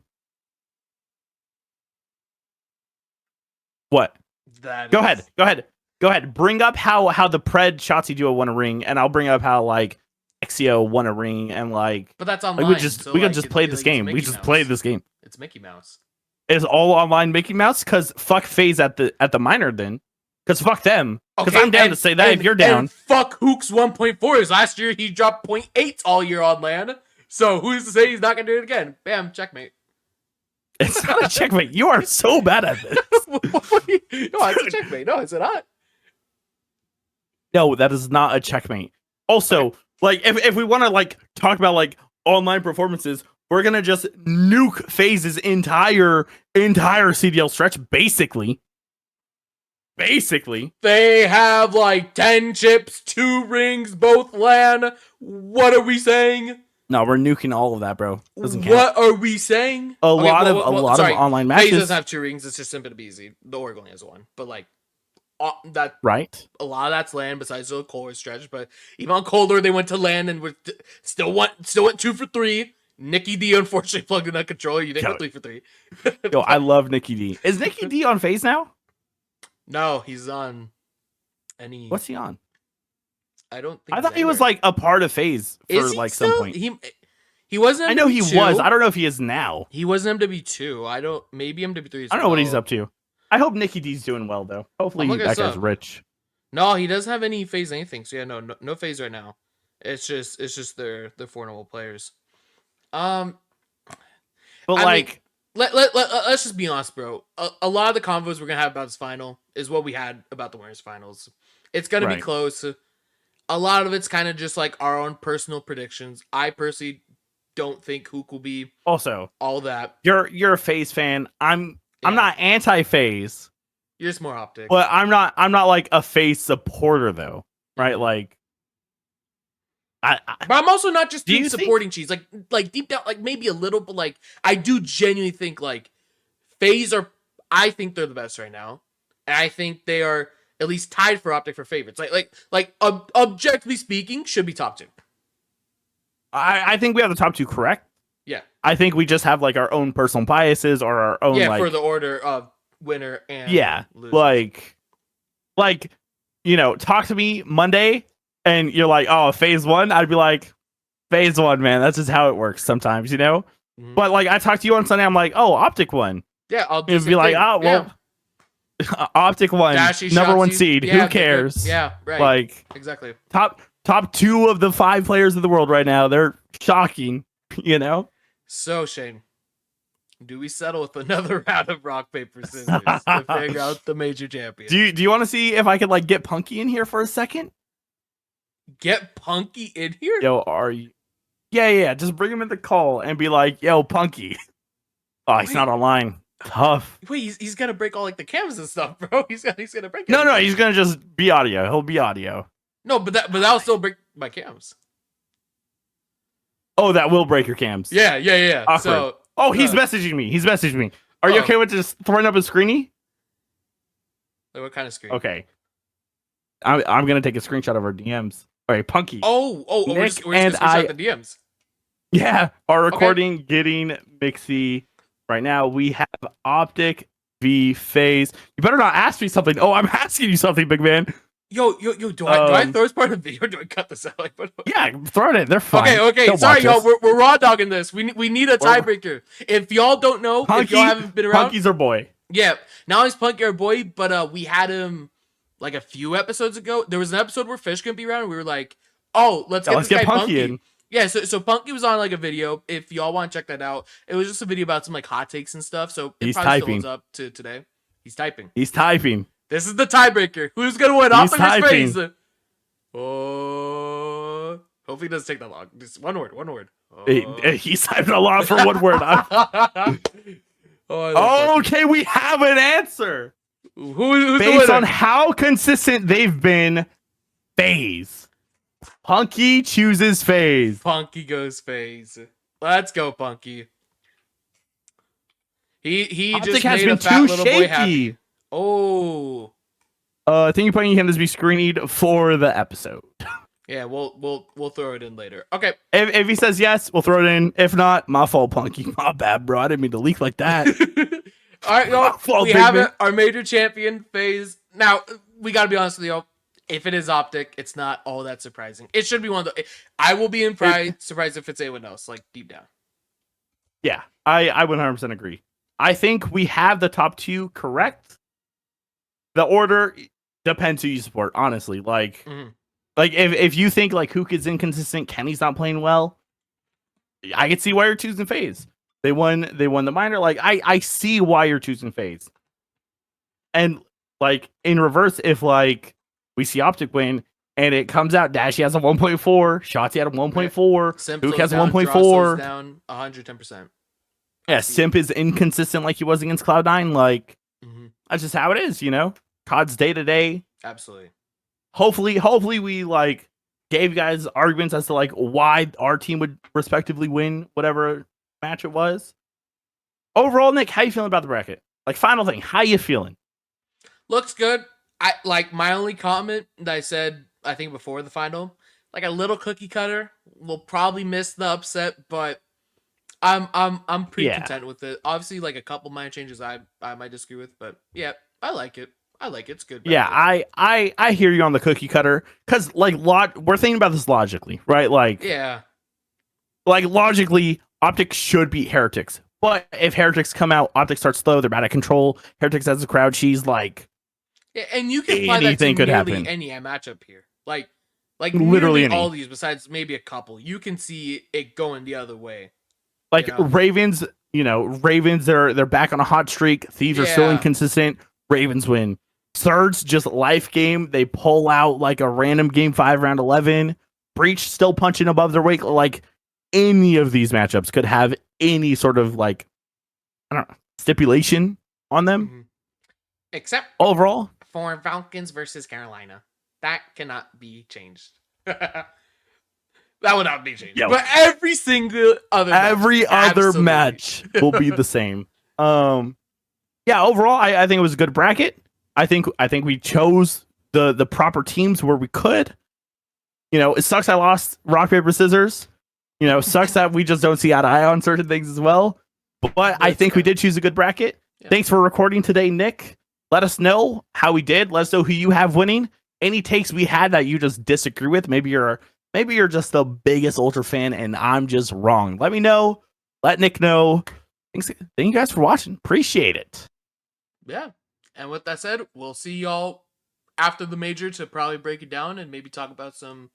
What? Go ahead. Bring up how the Pred Shotzzy duo won a ring, and I'll bring up how like Exio won a ring, and like. But that's online. Like, we can just play this game. We just play this game. It's Mickey Mouse. It's all online Mickey Mouse because fuck FaZe at the minor then. Because fuck them. Because I'm down to say that if you're down. And fuck Hook's 1.4s. Last year he dropped 0.8 all year on LAN. So who's to say he's not going to do it again? Bam, checkmate. It's not a checkmate. You are so bad at this. No, it's a checkmate. No, is it not? No, that is not a checkmate. Also, like if we want to like talk about like online performances, we're gonna just nuke FaZe's entire CDL stretch, basically. They have like 10 chips, 2 rings, both LAN. What are we saying? No, we're nuking all of that, bro. Doesn't count. What are we saying? A lot of online matches. FaZe doesn't have 2 rings. It's just Simp and aBeZy. The Org only has 1, but like that right. A lot of that's LAN besides the Cold stretch. But even on Cold they went to LAN and still went 2 for 3. Nicky D unfortunately plugged in that controller. You didn't go 3 for 3. Yo, I love Nicky D. Is Nicky D on FaZe now? No, he's on any. What's he on? I don't think. I thought he was like a part of FaZe for like still? some point. He wasn't. I know he was. I don't know if he is now. He was MW2. I don't. Maybe MW3. I don't know what he's up to. I hope Nicky D's doing well though. Hopefully that guy's rich. No, he doesn't have any FaZe anything. So yeah, no FaZe right now. It's just their 4 normal players. But like, let's just be honest, bro. A lot of the convos we're gonna have about this final is what we had about the winners finals. It's gonna be close. A lot of it's kind of just like our own personal predictions. I personally don't think Hook will be also all that. You're a FaZe fan. I'm not anti-FaZe. You're just more OpTic. But I'm not like a FaZe supporter though, right? Like, but I'm also not just supporting cheese. Like deep down, like maybe a little, but like I do genuinely think like FaZe I think they're the best right now, and I think they are at least tied for OpTic for favorites. Objectively speaking, should be top 2. I think we have the top 2 correct. Yeah. I think we just have like our own personal biases or our own for the order of winner and loser. Like talk to me Monday and you're like, oh, FaZe won. I'd be like, FaZe won, man. That's just how it works sometimes, Mm-hmm. But like I talked to you on Sunday, I'm like, oh, OpTic won. Yeah, I'll be like, oh, well, OpTic won, Dashie, number Shotzzy, 1 seed. Who cares? Yeah, right. Like exactly. Top 2 of the 5 players in the world right now. They're shocking, So Shane, do we settle with another round of rock paper scissors to figure out the major champion? Do you want to see if I could like get Punky in here for a second? Get Punky in here? Yo, are you? Yeah. Just bring him in the call and be like, yo, Punky. Oh, he's not online. Tough. Wait, he's gonna break all like the cams and stuff, bro. He's gonna break. No, he's gonna just be audio. He'll be audio. No, but that'll still break my cams. Oh, that will break your cams. Yeah. Awkward. So, he's messaging me. Are you okay with just throwing up a screeny? Like what kind of screen? Okay. I'm gonna take a screenshot of our DMs. All right, Punky. We're just gonna screenshot the DMs. Yeah, our recording Getting Mixy right now. We have OpTic v FaZe. You better not ask me something. Oh, I'm asking you something, big man. Yo, do I throw this part of the video or do I cut this out? Like, yeah, throw it in. They're fine. Okay. They'll Sorry, y'all. watch us. We're raw dogging this. We need a tiebreaker. If y'all don't know, if y'all haven't been around, Punky's our boy. Yeah, now he's Punky our boy, but we had him like a few episodes ago. There was an episode where Fish couldn't be around. And we were like, oh, let's get this guy Punky in. Yeah, so Punky was on like a video. If y'all want to check that out, it was just a video about some like hot takes and stuff. So it probably still holds up to today. He's typing. This is the tiebreaker. Who's gonna win? Off of his face. Oh, hopefully it doesn't take that long. Just one word. Oh. He's typing a lot for one word. Okay, we have an answer. Who's based on how consistent they've been? FaZe. Punky chooses FaZe. Punky goes FaZe. Let's go, Punky. He OpTic just has made been a fat too little boy happy. shaky. Oh. I think you're putting him to be screened for the episode. Yeah, we'll throw it in later. Okay. If he says yes, we'll throw it in. If not, my fault, Punky. My bad, bro. I didn't mean to leak like that. All right, y'all. We have it. Our major champion, FaZe. Now, we got to be honest with y'all. If it is OpTic, it's not all that surprising. It should be one of the... I will be surprised if it's anyone else, like, deep down. Yeah, I 100% agree. I think we have the top two correct. The order depends who you support, honestly. Like, like if you think, like, Hook is inconsistent, Kenny's not playing well, I can see why you're choosing FaZe. They won the minor. Like, I see why you're choosing FaZe. And, like, in reverse, if, like, we see OpTic win, and it comes out Dashy has a 1.4, Shotzzy had a 1.4, Simp Hook has a down, 1.4. Down 110%. Yeah, Simp is inconsistent like he was against Cloud9. Like, that's just how it is, you know? COD's day to day. Absolutely. Hopefully we, like, gave you guys arguments as to, like, why our team would respectively win whatever match it was. Overall, Nick, how you feeling about the bracket? Like, final thing, how you feeling? Looks good. I like my only comment that I said, I think before the final, like a little cookie cutter. We'll probably miss the upset, but I'm pretty content with it. Obviously, like a couple minor changes I might disagree with, but yeah, I like it. It's good. Yeah, I hear you on the cookie cutter, because like we're thinking about this logically, right? Like, yeah, like logically, OpTic should beat Heretics, but if Heretics come out, OpTic starts slow, they're bad at control. Heretics has a crowd, she's like. Yeah, and you can apply that to nearly any matchup here. Like literally all these, besides maybe a couple. You can see it going the other way. Like, you know? Ravens, they're back on a hot streak. Thieves are still inconsistent. Ravens win. Surge, just life game. They pull out like a random game 5, round 11. Breach still punching above their weight. Like, any of these matchups could have any sort of, like, I don't know, stipulation on them. Except overall for Falcons versus Carolina. That cannot be changed. That would not be changed. Yo, but every other match will be the same. Yeah, overall, I think it was a good bracket. I think we chose the proper teams where we could. You know, it sucks I lost rock, paper, scissors. You know, it sucks that we just don't see eye to eye on certain things as well. But I think we did choose a good bracket. Yeah. Thanks for recording today, Nick. Let us know how we did. Let us know who you have winning. Any takes we had that you just disagree with. Maybe you're just the biggest Ultra fan and I'm just wrong. Let me know. Let Nick know. Thank you guys for watching. Appreciate it. Yeah. And with that said, we'll see y'all after the major to probably break it down and maybe talk about some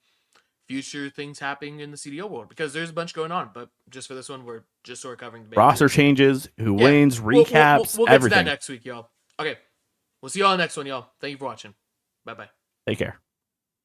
future things happening in the CDL world, because there's a bunch going on. But just for this one, we're just sort of covering the major. Roster changes, who wins, recaps, we'll get everything. to that next week, y'all. Okay. We'll see y'all in the next one, y'all. Thank you for watching. Bye-bye. Take care.